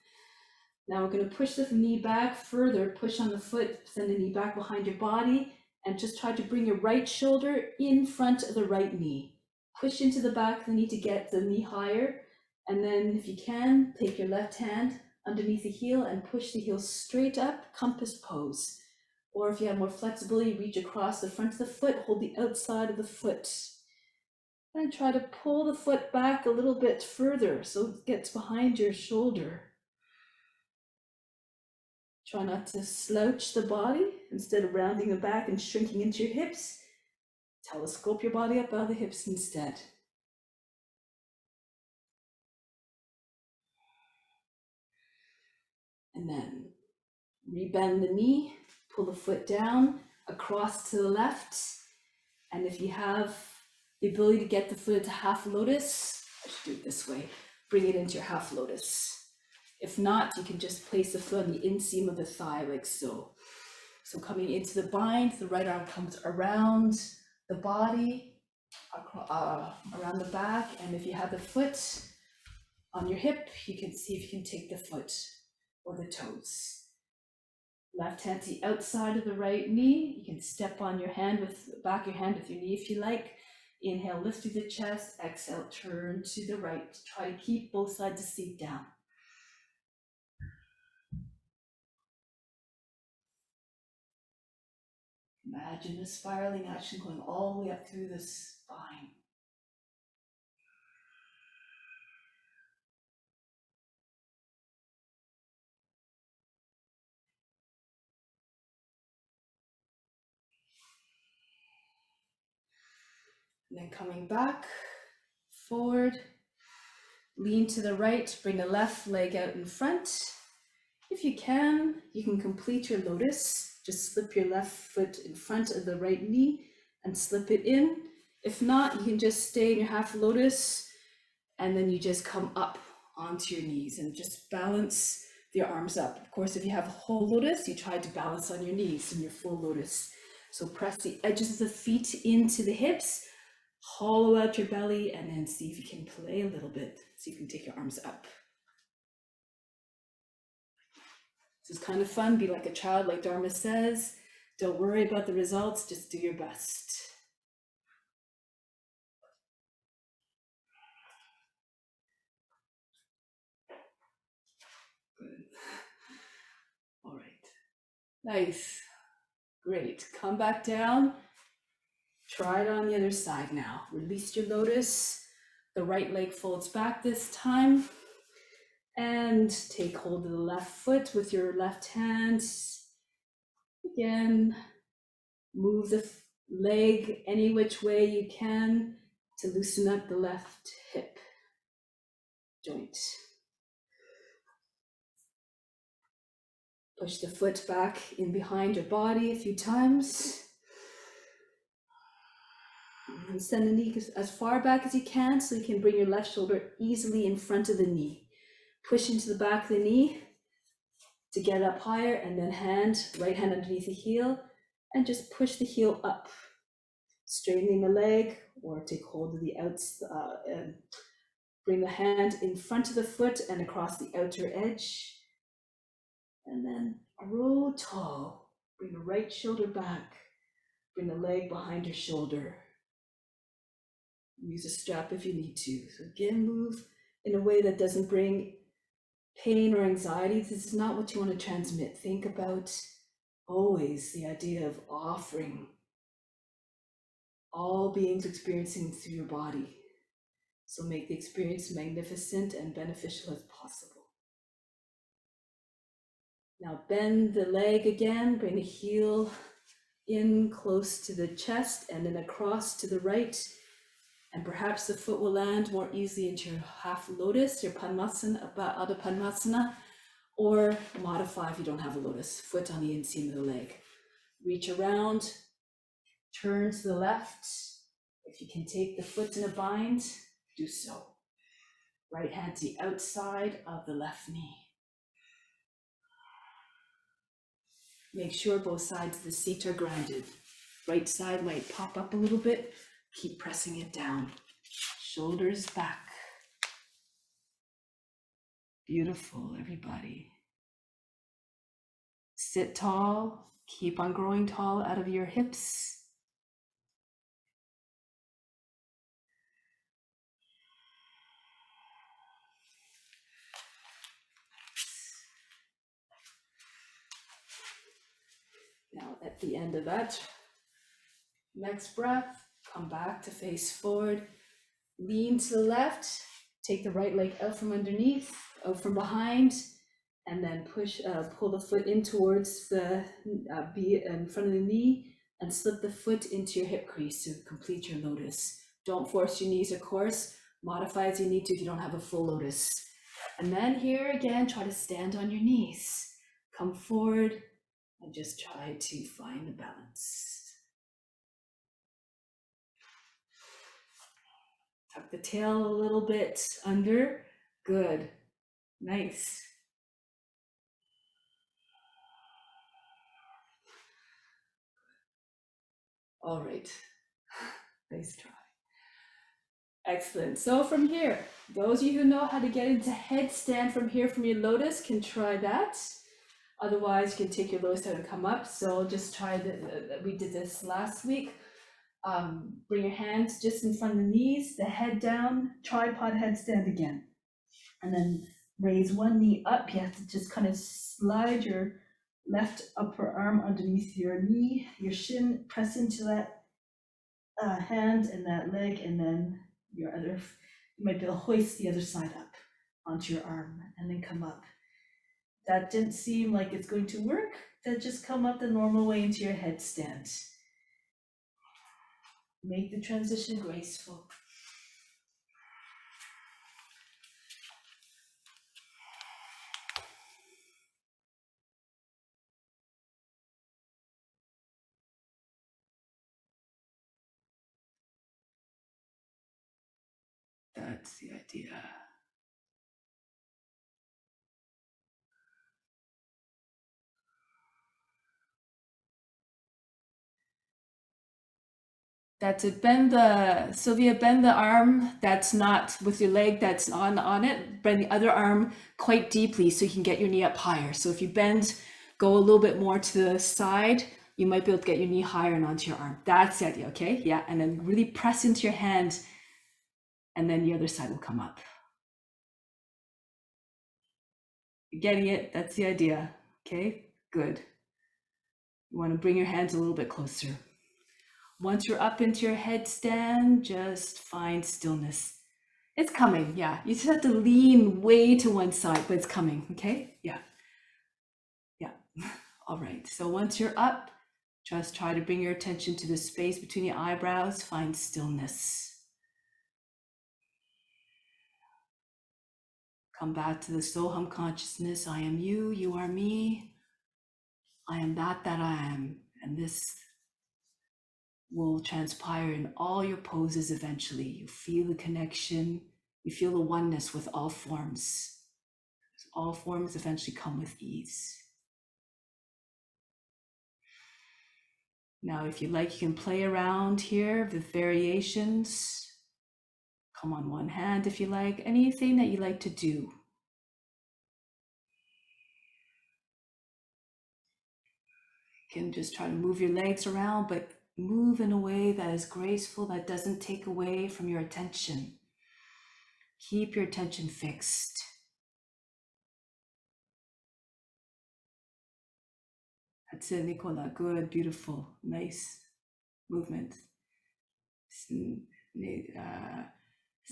Now we're going to push the knee back further, push on the foot, send the knee back behind your body, and just try to bring your right shoulder in front of the right knee. Push into the back of the knee to get the knee higher, and then if you can, take your left hand underneath the heel and push the heel straight up, compass pose. Or if you have more flexibility, reach across the front of the foot, hold the outside of the foot. And try to pull the foot back a little bit further so it gets behind your shoulder. Try not to slouch the body. Instead of rounding the back and shrinking into your hips, telescope your body up out of the hips instead. And then rebend the knee, pull the foot down across to the left. And if you have the ability to get the foot into half lotus, I should do it this way, bring it into your half lotus. If not, you can just place the foot on the inseam of the thigh like so. So coming into the bind, the right arm comes around the body, around the back, and if you have the foot on your hip, you can see if you can take the foot or the toes. Left hand to the outside of the right knee. You can step on your hand with the back of your hand with your knee if you like. Inhale, lift through the chest. Exhale, turn to the right. Try to keep both sides of the seat down. Imagine the spiraling action going all the way up through the spine. And then coming back, forward, lean to the right, bring the left leg out in front. If you can complete your lotus. Just slip your left foot in front of the right knee and slip it in. If not, you can just stay in your half lotus and then you just come up onto your knees and just balance your arms up. Of course, if you have a whole lotus, you try to balance on your knees in your full lotus. So press the edges of the feet into the hips, hollow out your belly, and then see if you can play a little bit. So you can take your arms up. This is kind of fun. Be like a child, like Dharma says. Don't worry about the results, just do your best. Good. All right. Nice. Great. Come back down. Try it on the other side now. Release your lotus. The right leg folds back this time. And take hold of the left foot with your left hand. Again, move the leg any which way you can to loosen up the left hip joint. Push the foot back in behind your body a few times. And send the knee as far back as you can so you can bring your left shoulder easily in front of the knee. Push into the back of the knee to get up higher, and then right hand underneath the heel, and just push the heel up, straightening the leg, or take hold of the outside, and bring the hand in front of the foot and across the outer edge. And then roll tall. Bring the right shoulder back. Bring the leg behind your shoulder. Use a strap if you need to. So again, move in a way that doesn't bring pain or anxiety. This is not what you want to transmit. Think about always the idea of offering all beings experiencing through your body. So make the experience magnificent and beneficial as possible. Now bend the leg again, bring the heel in close to the chest and then across to the right. And perhaps the foot will land more easily into your half lotus, your Padmasana, Adho Padmasana, or modify if you don't have a lotus, foot on the inseam of the leg. Reach around, turn to the left. If you can take the foot in a bind, do so. Right hand to the outside of the left knee. Make sure both sides of the seat are grounded. Right side might pop up a little bit. Keep pressing it down. Shoulders back. Beautiful, everybody. Sit tall. Keep on growing tall out of your hips. Now at the end of that next breath, come back to face forward. Lean to the left. Take the right leg out from underneath, out from behind, and then pull the foot in towards the be in front of the knee, and slip the foot into your hip crease to complete your lotus. Don't force your knees, of course. Modify as you need to if you don't have a full lotus. And then here again, try to stand on your knees. Come forward and just try to find the balance. Tuck the tail a little bit under. Good. Nice. All right. Nice try. Excellent. So from here, those of you who know how to get into headstand from here from your lotus can try that. Otherwise, you can take your lotus out and come up. So just try that. We did this last week. Bring your hands just in front of the knees, the head down, tripod headstand again. And then raise one knee up. You have to just kind of slide your left upper arm underneath your knee, your shin, press into that hand and that leg, and then your other, you might be able to hoist the other side up onto your arm and then come up. That didn't seem like it's going to work. Then just come up the normal way into your headstand. Make the transition graceful. That's the idea. That's it. Bend the, Sylvia, bend the arm that's not with your leg that's on it. Bend the other arm quite deeply so you can get your knee up higher. So if you bend, go a little bit more to the side, you might be able to get your knee higher and onto your arm. That's the idea, okay? Yeah, and then really press into your hand, and then the other side will come up. You're getting it? That's the idea, okay? Good. You want to bring your hands a little bit closer. Once you're up into your headstand, just find stillness. It's coming, yeah. You just have to lean way to one side, but it's coming, okay? Yeah. Yeah. All right. So once you're up, just try to bring your attention to the space between your eyebrows. Find stillness. Come back to the Soham consciousness. I am you, you are me. I am that I am. And this will transpire in all your poses eventually. You feel the connection. You feel the oneness with all forms. All forms eventually come with ease. Now, if you like, you can play around here with variations. Come on one hand if you like, anything that you like to do. You can just try to move your legs around, but move in a way that is graceful, that doesn't take away from your attention. Keep your attention fixed. That's it, Nicola. Good, beautiful, nice movement.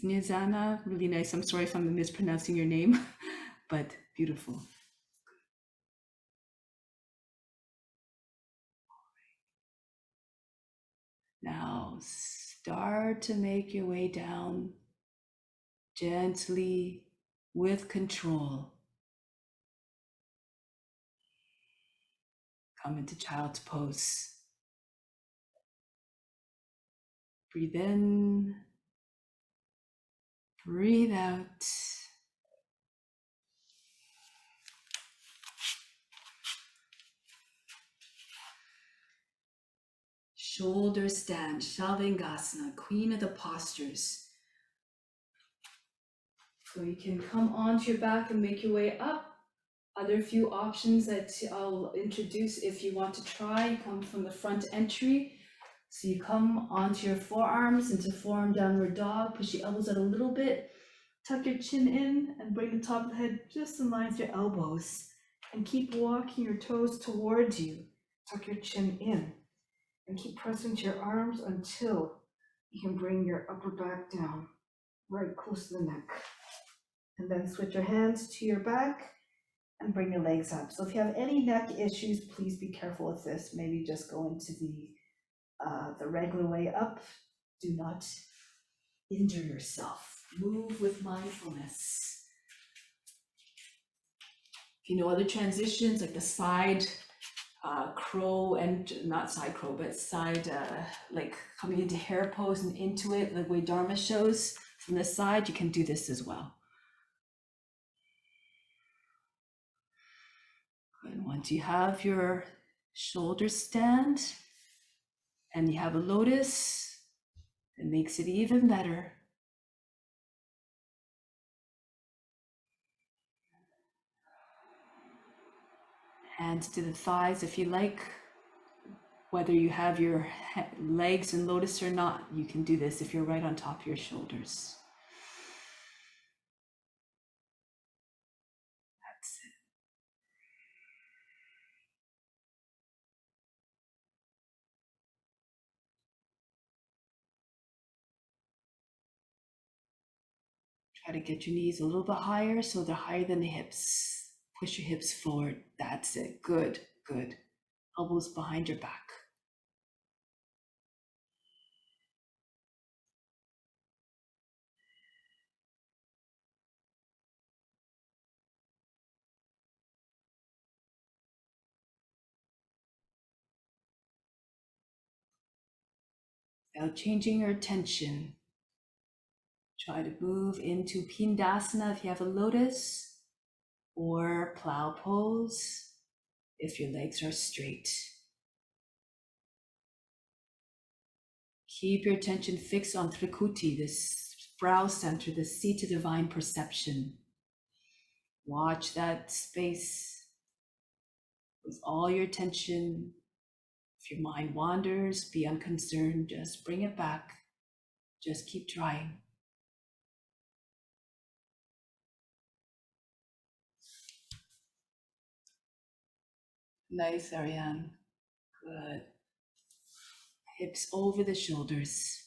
Snezana, really nice. I'm sorry if I'm mispronouncing your name, but beautiful. Now start to make your way down gently with control. Come into child's pose. Breathe in, Breathe out. Shoulder stand, Shavangasana, queen of the postures. So you can come onto your back and make your way up. Other few options that I'll introduce if you want to try come from the front entry. So you come onto your forearms into forearm downward dog, push the elbows out a little bit, tuck your chin in and bring the top of the head just in line with your elbows. And keep walking your toes towards you. Tuck your chin in and keep pressing to your arms until you can bring your upper back down, right close to the neck. And then switch your hands to your back and bring your legs up. So if you have any neck issues, please be careful with this. Maybe just go into the regular way up. Do not injure yourself. Move with mindfulness. If you know other transitions like the side crow and not side crow, but side like coming into hare pose and into it, the way Dharma shows from the side, you can do this as well. And once you have your shoulders stand and you have a lotus, it makes it even better. Hands to the thighs if you like. Whether you have your legs in lotus or not, you can do this if you're right on top of your shoulders. That's it. Try to get your knees a little bit higher so they're higher than the hips. Push your hips forward. That's it. Good, good. Elbows behind your back. Now changing your attention. Try to move into Pindasana if you have a lotus, or plow pose if your legs are straight. Keep your attention fixed on Trikuti, this brow center, the seat of divine perception. Watch that space with all your attention. If your mind wanders, be unconcerned, just bring it back. Just keep trying. Nice, Ariane. Good. Hips over the shoulders.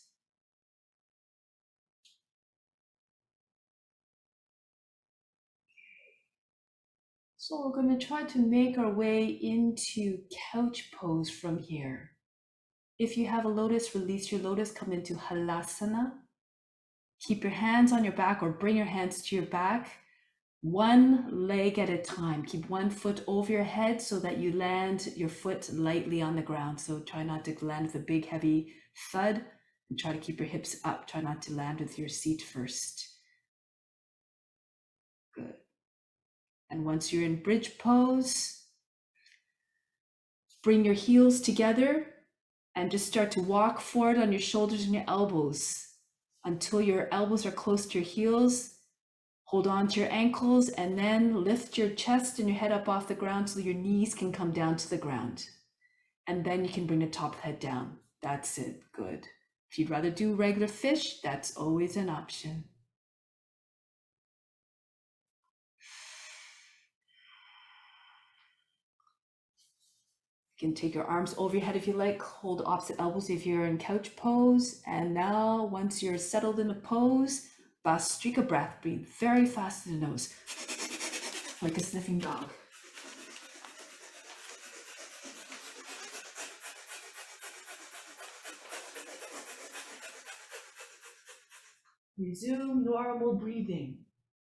So we're going to try to make our way into couch pose from here. If you have a lotus, release your lotus, come into Halasana. Keep your hands on your back or bring your hands to your back. One leg at a time. Keep one foot over your head so that you land your foot lightly on the ground. So try not to land with a big heavy thud and try to keep your hips up. Try not to land with your seat first. Good. And once you're in bridge pose, bring your heels together and just start to walk forward on your shoulders and your elbows until your elbows are close to your heels. Hold on to your ankles and then lift your chest and your head up off the ground so your knees can come down to the ground. And then you can bring the top of the head down. That's it. Good. If you'd rather do regular fish, that's always an option. You can take your arms over your head if you like. Hold opposite elbows if you're in couch pose. And now, once you're settled in a pose, Vastrika breath. Breathe very fast through the nose, like a sniffing dog. Resume normal breathing.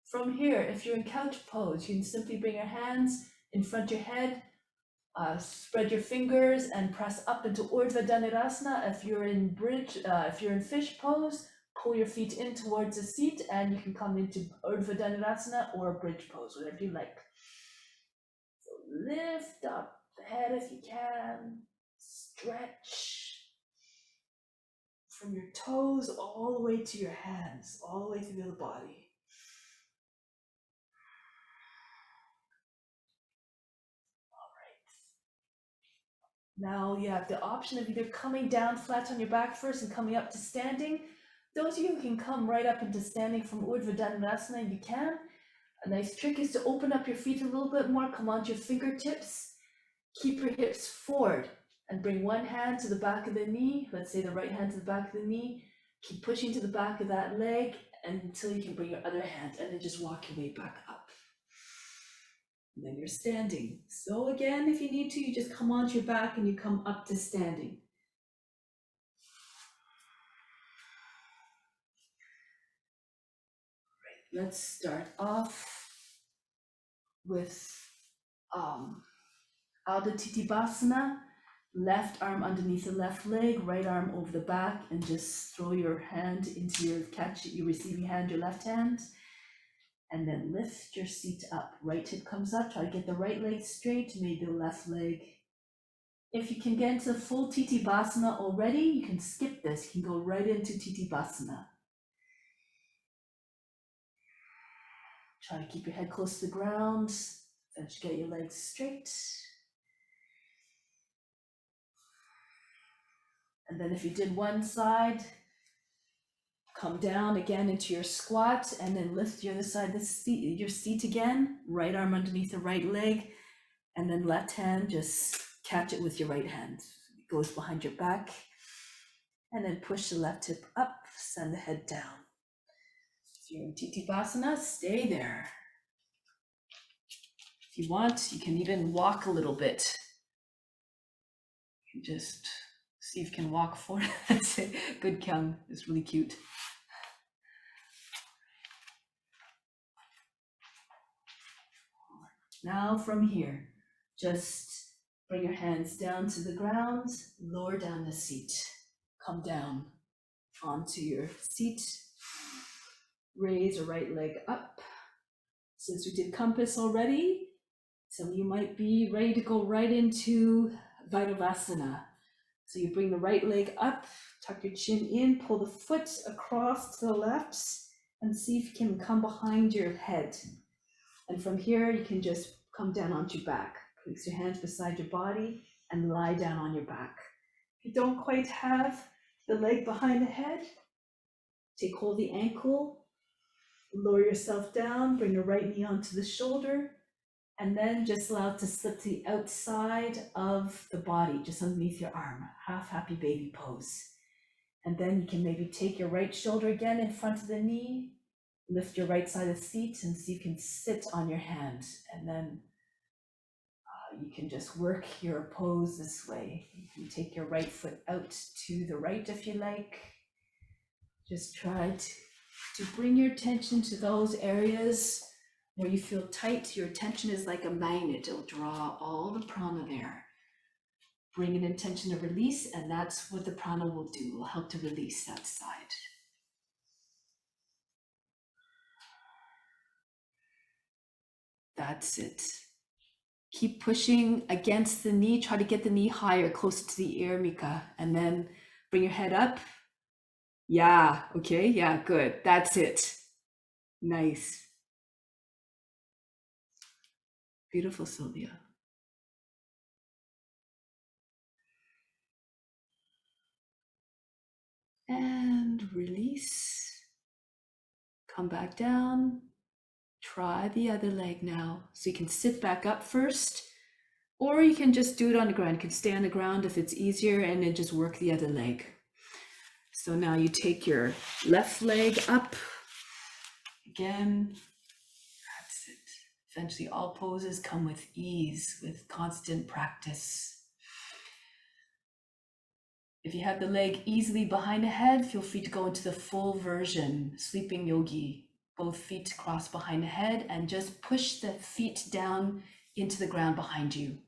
From here, if you're in couch pose, you can simply bring your hands in front of your head, spread your fingers and press up into Urdhva Dhanurasana. If you're in bridge, if you're in fish pose, pull your feet in towards the seat, and you can come into Urdhva Dhanurasana or a bridge pose, whatever you like. So lift up the head if you can, stretch from your toes all the way to your hands, all the way through the body. Now you have the option of either coming down flat on your back first and coming up to standing. Those of you who can come right up into standing from Urdhva Dhanurasana, you can. A nice trick is to open up your feet a little bit more, come onto your fingertips, keep your hips forward, and bring one hand to the back of the knee, let's say the right hand to the back of the knee, keep pushing to the back of that leg until you can bring your other hand, and then just walk your way back up. And then you're standing. So again, if you need to, you just come onto your back and you come up to standing. Right, let's start off with Ardha Titibhasana. Left arm underneath the left leg, right arm over the back, and just throw your hand into your receiving hand, your left hand. And then lift your seat up. Right hip comes up, try to get the right leg straight, maybe the left leg. If you can get into full Titibhasana already, you can skip this. You can go right into Titibhasana. Try to keep your head close to the ground. Then get your legs straight. And then if you did one side, come down again into your squat, and then lift your other side of your seat again. Right arm underneath the right leg, and then left hand, just catch it with your right hand. It goes behind your back, and then push the left hip up, send the head down. If you're in Titibhasana, stay there. If you want, you can even walk a little bit. You can just see if you can walk forward. That's it. Good, Kyung. It's really cute. Now from here, just bring your hands down to the ground, lower down the seat. Come down onto your seat. Raise your right leg up. Since we did compass already, some of you might be ready to go right into Vairabhasana. So you bring the right leg up, tuck your chin in, pull the foot across to the left, and see if you can come behind your head. And from here, you can just come down onto your back. Place your hands beside your body and lie down on your back. If you don't quite have the leg behind the head, take hold of the ankle, lower yourself down, bring the right knee onto the shoulder, and then just allow it to slip to the outside of the body, just underneath your arm, half happy baby pose. And then you can maybe take your right shoulder again in front of the knee, lift your right side of the seat, and see if you can sit on your hand. And then you can just work your pose this way. You can take your right foot out to the right if you like. Just try to bring your attention to those areas where you feel tight. Your attention is like a magnet. It'll draw all the prana there. Bring an intention of release, and that's what the prana will do. It will help to release that side. That's it. Keep pushing against the knee. Try to get the knee higher, closer to the ear, Mika. And then bring your head up. Yeah, okay, yeah, good. That's it. Nice. Beautiful, Sylvia. And release. Come back down. Try the other leg now. So you can sit back up first, or you can just do it on the ground. You can stay on the ground if it's easier, and then just work the other leg. So now you take your left leg up. Again, that's it. Eventually all poses come with ease, with constant practice. If you have the leg easily behind the head, feel free to go into the full version, sleeping yogi. Both feet cross behind the head, and just push the feet down into the ground behind you.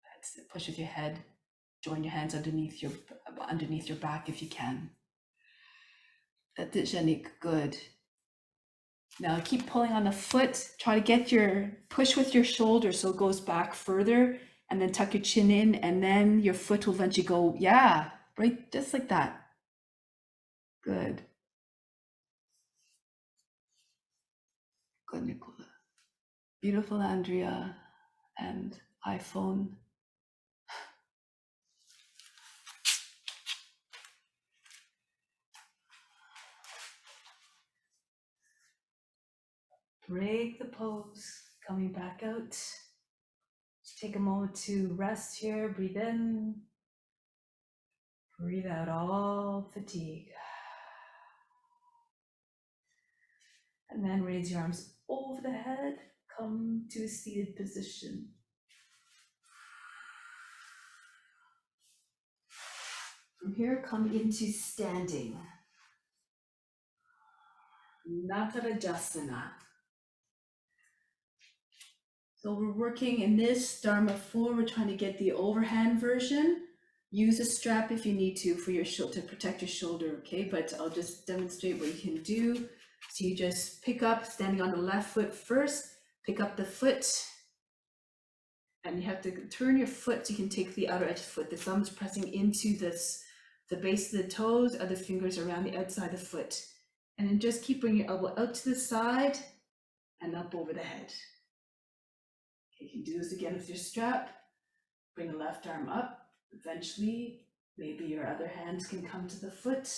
That's it. Push with your head. Join your hands underneath your back if you can. That's it, Janik. Good. Now keep pulling on the foot. Try to get your push with your shoulder so it goes back further, and then tuck your chin in, and then your foot will eventually go, yeah, right, just like that. Good. Good, Nicola. Beautiful, Andrea and iPhone. Break the pose. Coming back out. Just take a moment to rest here. Breathe in. Breathe out all fatigue. And then raise your arms over the head. Come to a seated position. From here, come into standing. Natarajasana. So we're working in this Dharma 4. We're trying to get the overhand version. Use a strap if you need to for your shoulder to protect your shoulder, okay? But I'll just demonstrate what you can do. So you just pick up, standing on the left foot first, pick up the foot, and you have to turn your foot so you can take the outer edge of the foot. The thumb's pressing into the base of the toes, other fingers around the outside of the foot. And then just keep bringing your elbow out to the side and up over the head. Okay, you can do this again with your strap. Bring the left arm up. Eventually, maybe your other hands can come to the foot,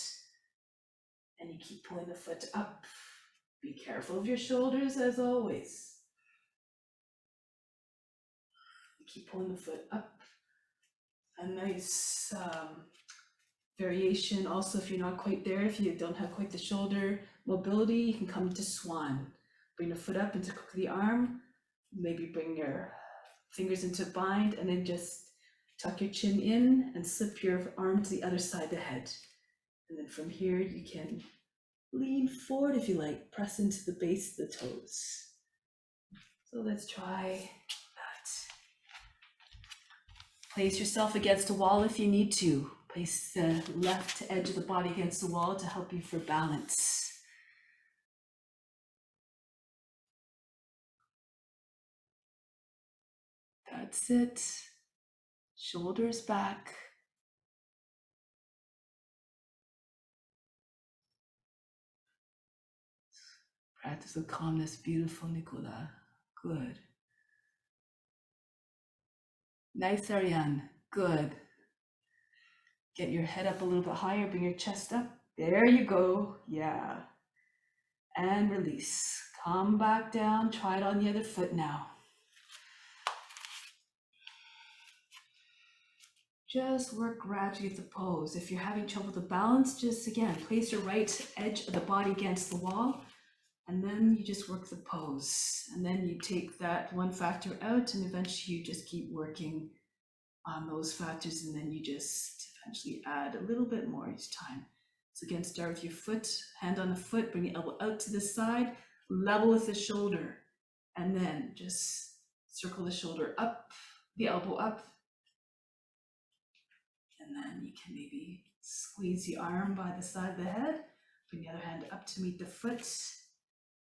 and you keep pulling the foot up. Be careful of your shoulders as always. You keep pulling the foot up. A nice variation also, if you're not quite there, if you don't have quite the shoulder mobility, you can come to swan. Bring the foot up into the arm, maybe bring your fingers into bind, and then just tuck your chin in and slip your arm to the other side of the head. And then from here, you can lean forward if you like, press into the base of the toes. So let's try that. Place yourself against a wall if you need to. Place the left edge of the body against the wall to help you for balance. That's it. Shoulders back. Practice with calmness. Beautiful, Nicola. Good. Nice, Ariane. Good. Get your head up a little bit higher. Bring your chest up. There you go. Yeah. And release. Come back down. Try it on the other foot now. Just work gradually with the pose. If you're having trouble with the balance, just again, place your right edge of the body against the wall, and then you just work the pose. And then you take that one factor out, and eventually you just keep working on those factors, and then you just eventually add a little bit more each time. So again, start with your foot, hand on the foot, bring the elbow out to the side, level with the shoulder, and then just circle the shoulder up, the elbow up, and then you can maybe squeeze the arm by the side of the head, bring the other hand up to meet the foot,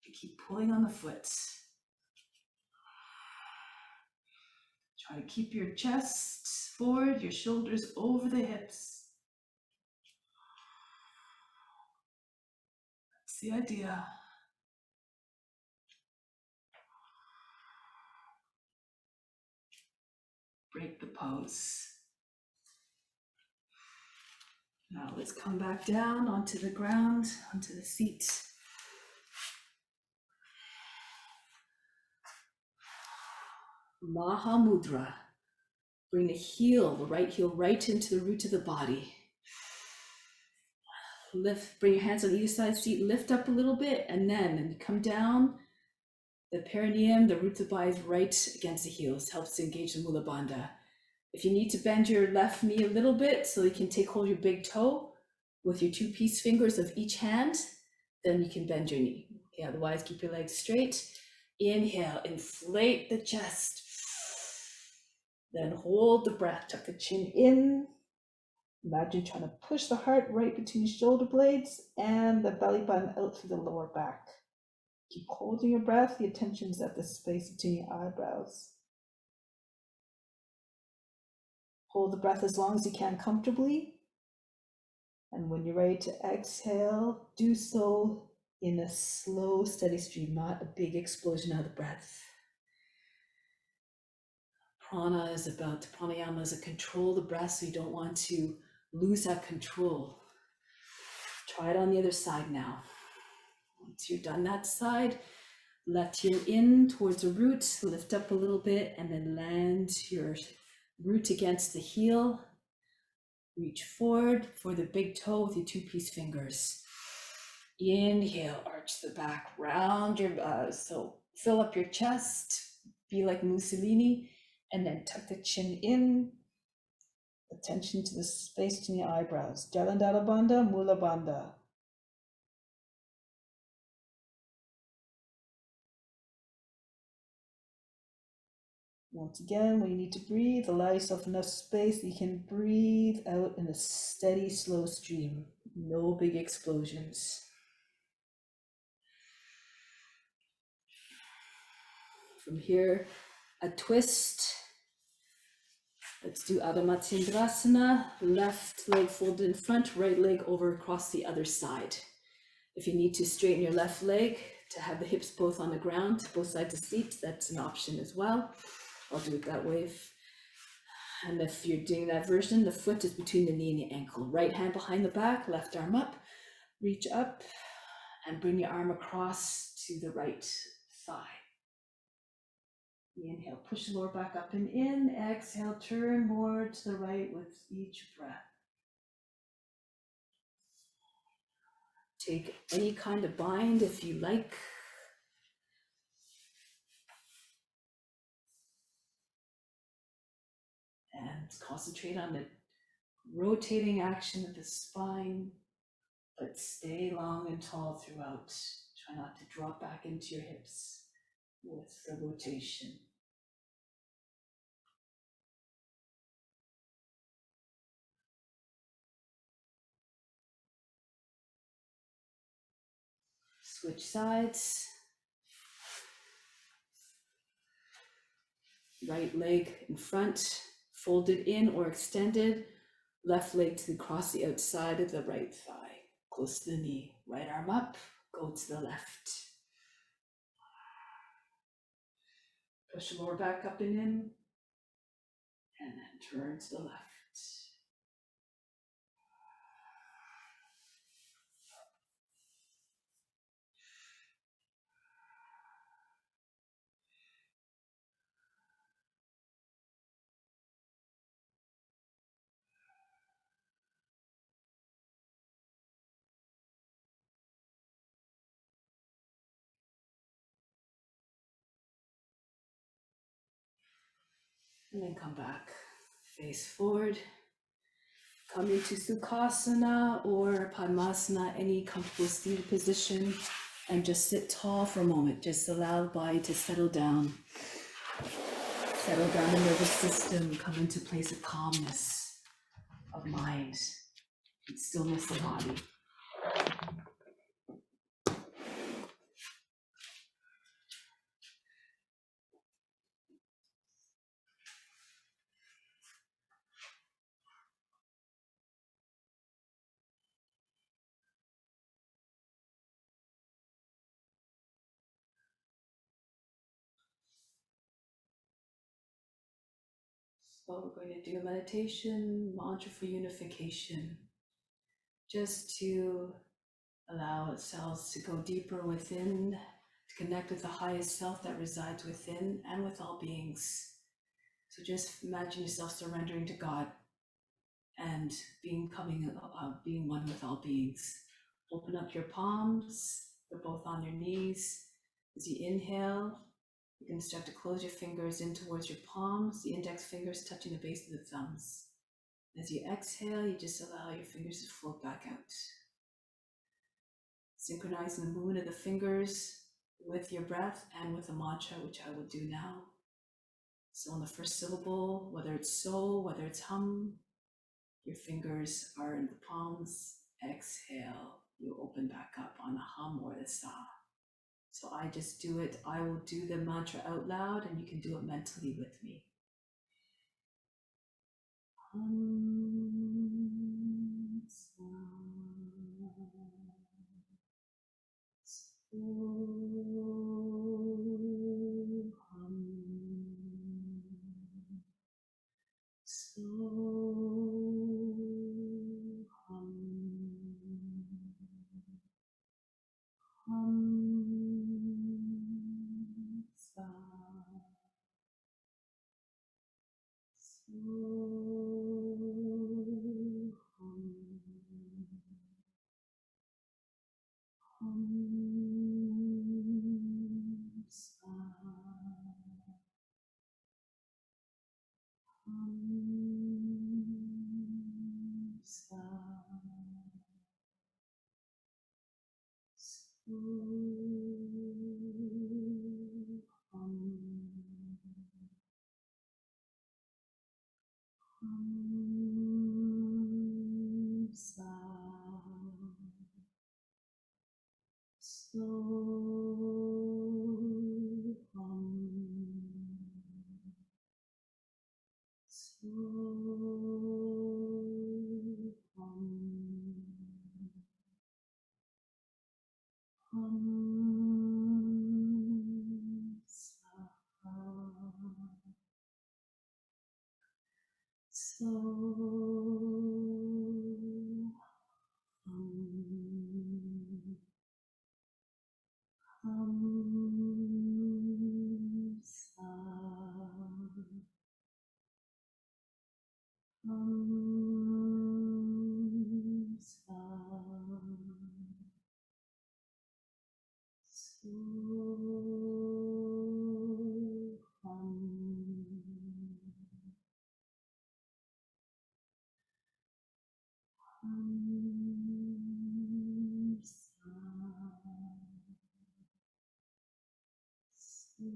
and keep pulling on the foot. Try to keep your chest forward, your shoulders over the hips. That's the idea. Break the pose. Now let's come back down onto the ground, onto the seat. Mahamudra. Bring the heel, the right heel, right into the root of the body. Lift, bring your hands on either side of the seat, lift up a little bit, and then come down. The perineum, the root of the body is right against the heels, helps to engage the Mula Bandha. If you need to bend your left knee a little bit so you can take hold of your big toe with your 2 piece fingers of each hand, then you can bend your knee. Okay, otherwise, keep your legs straight. Inhale, inflate the chest. Then hold the breath, tuck the chin in. Imagine trying to push the heart right between your shoulder blades and the belly button out through the lower back. Keep holding your breath. The attention is at the space between your eyebrows. Hold the breath as long as you can comfortably. And when you're ready to exhale, do so in a slow, steady stream, not a big explosion out of the breath. Pranayama is a control the breath, so you don't want to lose that control. Try it on the other side now. Once you've done that side, left heel in towards the root, lift up a little bit, and then land your root against the heel. Reach forward for the big toe with your two-piece fingers. Inhale, arch the back, round your, so fill up your chest, be like Mussolini, and then tuck the chin in, attention to the space between your eyebrows. Jalandhara Bandha, Mula Bandha. Once again, when you need to breathe, allow yourself enough space that you can breathe out in a steady, slow stream. No big explosions. From here, a twist. Let's do Adho Matsyendrasana. Left leg folded in front, right leg over across the other side. If you need to straighten your left leg to have the hips both on the ground, both sides of the seat, that's an option as well. I'll do it that way. And if you're doing that version, the foot is between the knee and the ankle. Right hand behind the back, left arm up, reach up and bring your arm across to the right thigh. Inhale, push the lower back up and in. Exhale, turn more to the right with each breath. Take any kind of bind if you like. And concentrate on the rotating action of the spine, but stay long and tall throughout. Try not to drop back into your hips with the rotation. Switch sides. Right leg in front, folded in or extended. Left leg to cross the outside of the right thigh, close to the knee. Right arm up, go to the left. Push the lower back up and in, and then turn to the left. And then come back, face forward. Come into Sukhasana or Padmasana, any comfortable seated position, and just sit tall for a moment. Just allow the body to settle down. Settle down the nervous system, come into a place of calmness, of mind, and stillness of body. So we're going to do a meditation, mantra for unification, just to allow ourselves to go deeper within, to connect with the highest self that resides within and with all beings. So just imagine yourself surrendering to God and being one with all beings. Open up your palms, they're both on your knees. As you inhale, you can start to close your fingers in towards your palms, the index fingers touching the base of the thumbs. As you exhale, you just allow your fingers to float back out. Synchronizing the movement of the fingers with your breath and with the mantra, which I will do now. So on the first syllable, whether it's so, whether it's hum, Your fingers are in the palms. Exhale, you open back up on the hum or the sa. So I just do it. I will do the mantra out loud and you can do it mentally with me. Hum, sa, so, hum, so, hum, hum, sa, so, hum, sa, hum, sa, so, hum, hum, sa, so, hum, so, hum, hum, sa, so, hum, sa, sa, so, sa, so, so, sa, so,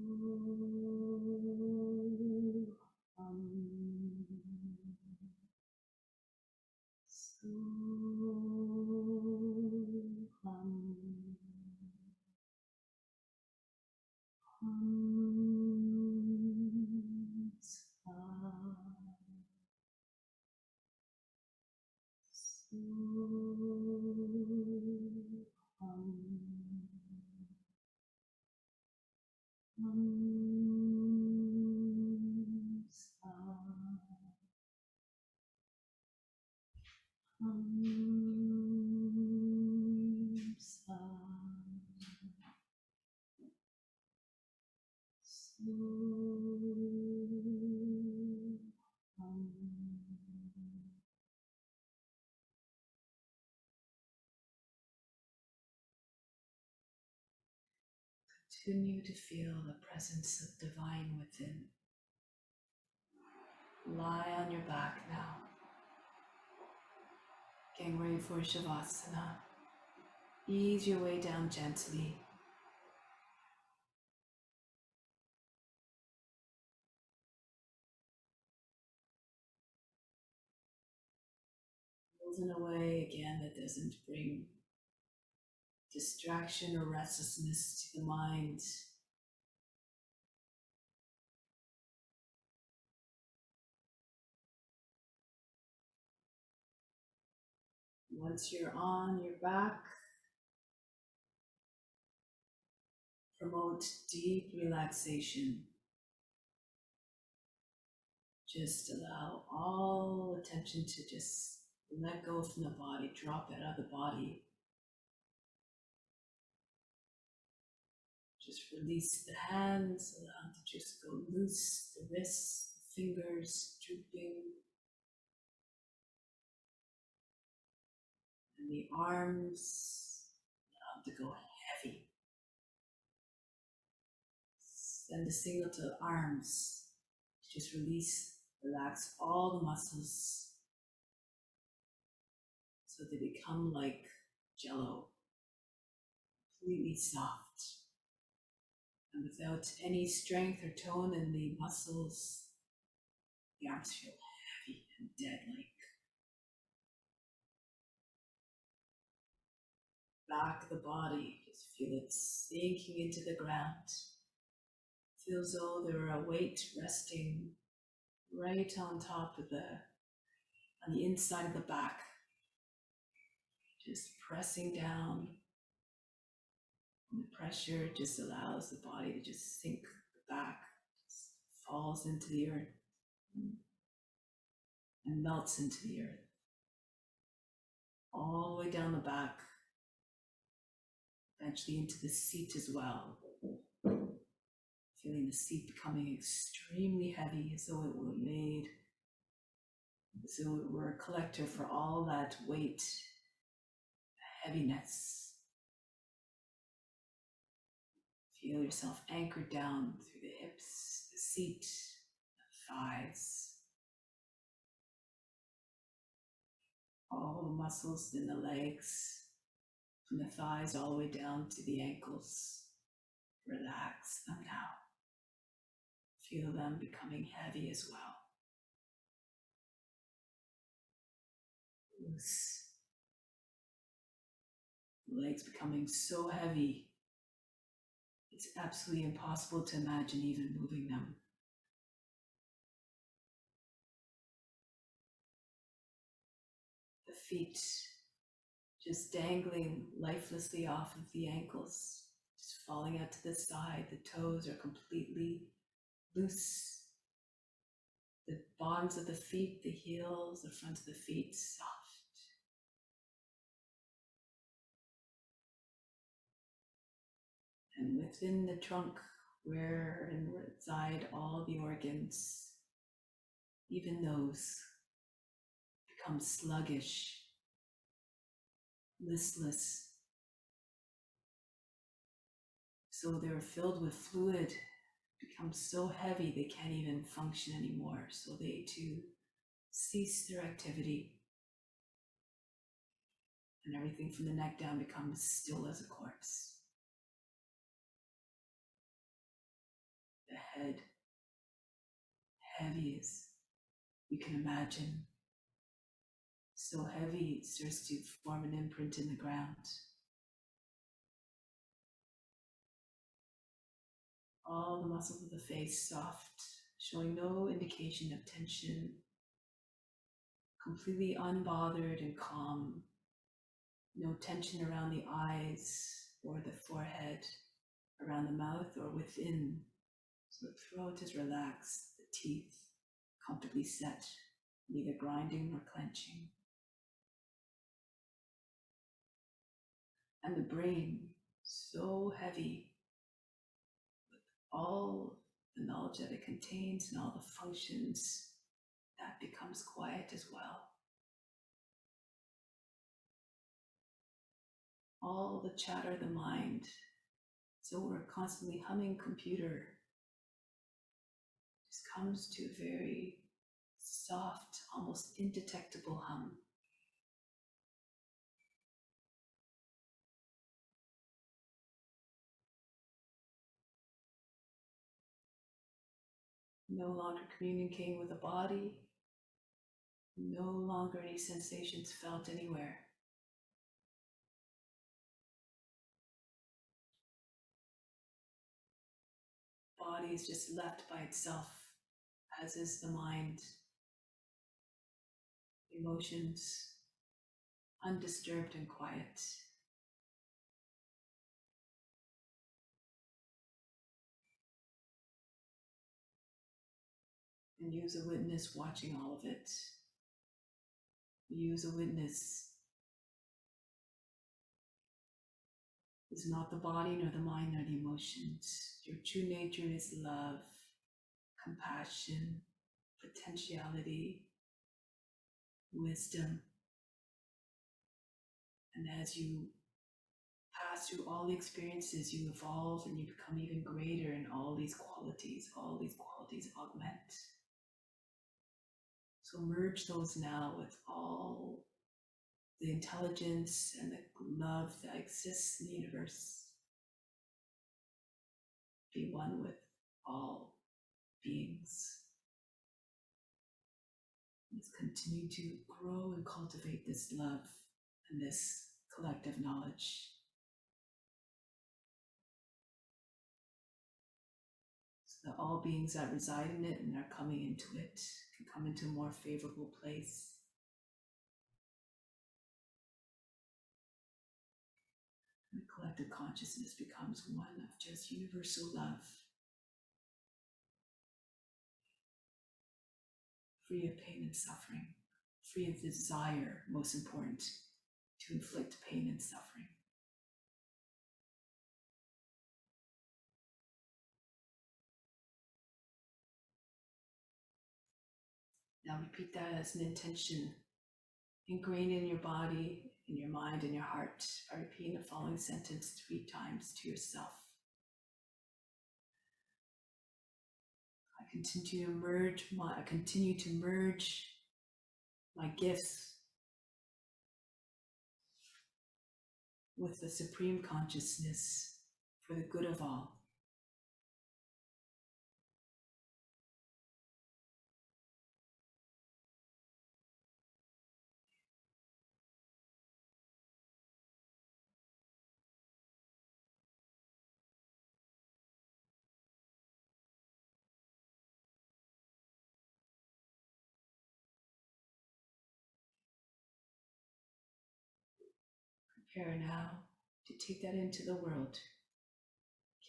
sa, sa, Continue to feel the presence of divine within. Lie on your back now, getting ready for Shavasana. Ease your way down gently. Move in a way again that doesn't bring distraction or restlessness to the mind. Once you're on your back, promote deep relaxation. Just allow all attention to just let go from the body, drop it out of the body. Just release the hands, allow them to just go loose, the wrists, the fingers drooping, and the arms, allow them to go heavy. Send a signal to the arms, just release, relax all the muscles so they become like jello, completely soft. And without any strength or tone in the muscles, the arms feel heavy and dead-like. back of the body. Just feel it sinking into the ground. Feel as though there are a weight resting right on top of on the inside of the back. Just pressing down. And the pressure just allows the body to just sink back, just falls into the earth and melts into the earth. All the way down the back, eventually into the seat as well. Feeling the seat becoming extremely heavy, as though it were made, as though it were a collector for all that weight, heaviness. Feel yourself anchored down through the hips, the seat, the thighs, all the muscles in the legs, from the thighs all the way down to the ankles. Relax them now. Feel them becoming heavy as well. Loose. Legs becoming so heavy, it's absolutely impossible to imagine even moving them. The feet just dangling lifelessly off of the ankles, just falling out to the side. The toes are completely loose. The bottoms of the feet, the heels, the fronts of the feet, soft. And within the trunk, where reside all the organs, even those become sluggish, listless. So they're filled with fluid, become so heavy they can't even function anymore. So they too cease their activity. And everything from the neck down becomes still as a corpse. The head, heavy as you can imagine. So heavy it starts to form an imprint in the ground. All the muscles of the face soft, showing no indication of tension, completely unbothered and calm. No tension around the eyes or the forehead, around the mouth or within. So the throat is relaxed, the teeth comfortably set, neither grinding nor clenching. And the brain so heavy with all the knowledge that it contains and all the functions, that becomes quiet as well. All the chatter of the mind, so we're constantly humming computer, just comes to a very soft, almost indetectable hum. No longer communicating with the body, no longer any sensations felt anywhere. Body is just left by itself, as is the mind. Emotions undisturbed and quiet. And you as a witness watching all of it. You as a witness is not the body, nor the mind, nor the emotions. Your true nature is love, compassion, potentiality, wisdom. And as you pass through all the experiences, you evolve and you become even greater in all these qualities augment. So merge those now with all the intelligence and the love that exists in the universe. Be one with all beings. Let's continue to grow and cultivate this love and this collective knowledge. that all beings that reside in it and are coming into it can come into a more favorable place. And the collective consciousness becomes one of just universal love, free of pain and suffering, free of desire, most important, to inflict pain and suffering. Now repeat that as an intention, ingrained in your body, in your mind, in your heart, by repeating the following sentence 3 times to yourself. I continue to merge my gifts with the supreme consciousness for the good of all. Prepare now to take that into the world.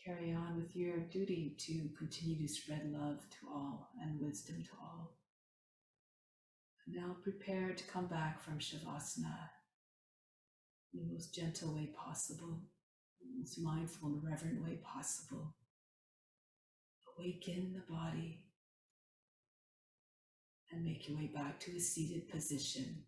Carry on with your duty to continue to spread love to all and wisdom to all. And now prepare to come back from Shavasana in the most gentle way possible, the most mindful and reverent way possible. Awaken the body and make your way back to a seated position.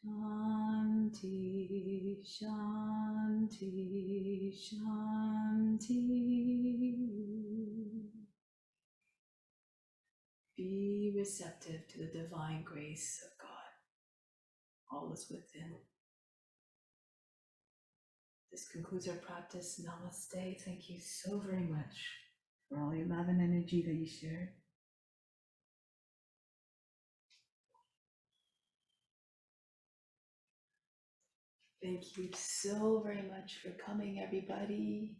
Shanti, Shanti, Shanti. Be receptive to the divine grace of God. All is within. This concludes our practice. Namaste. Thank you so very much for all your love and energy that you shared. Thank you so very much for coming, everybody.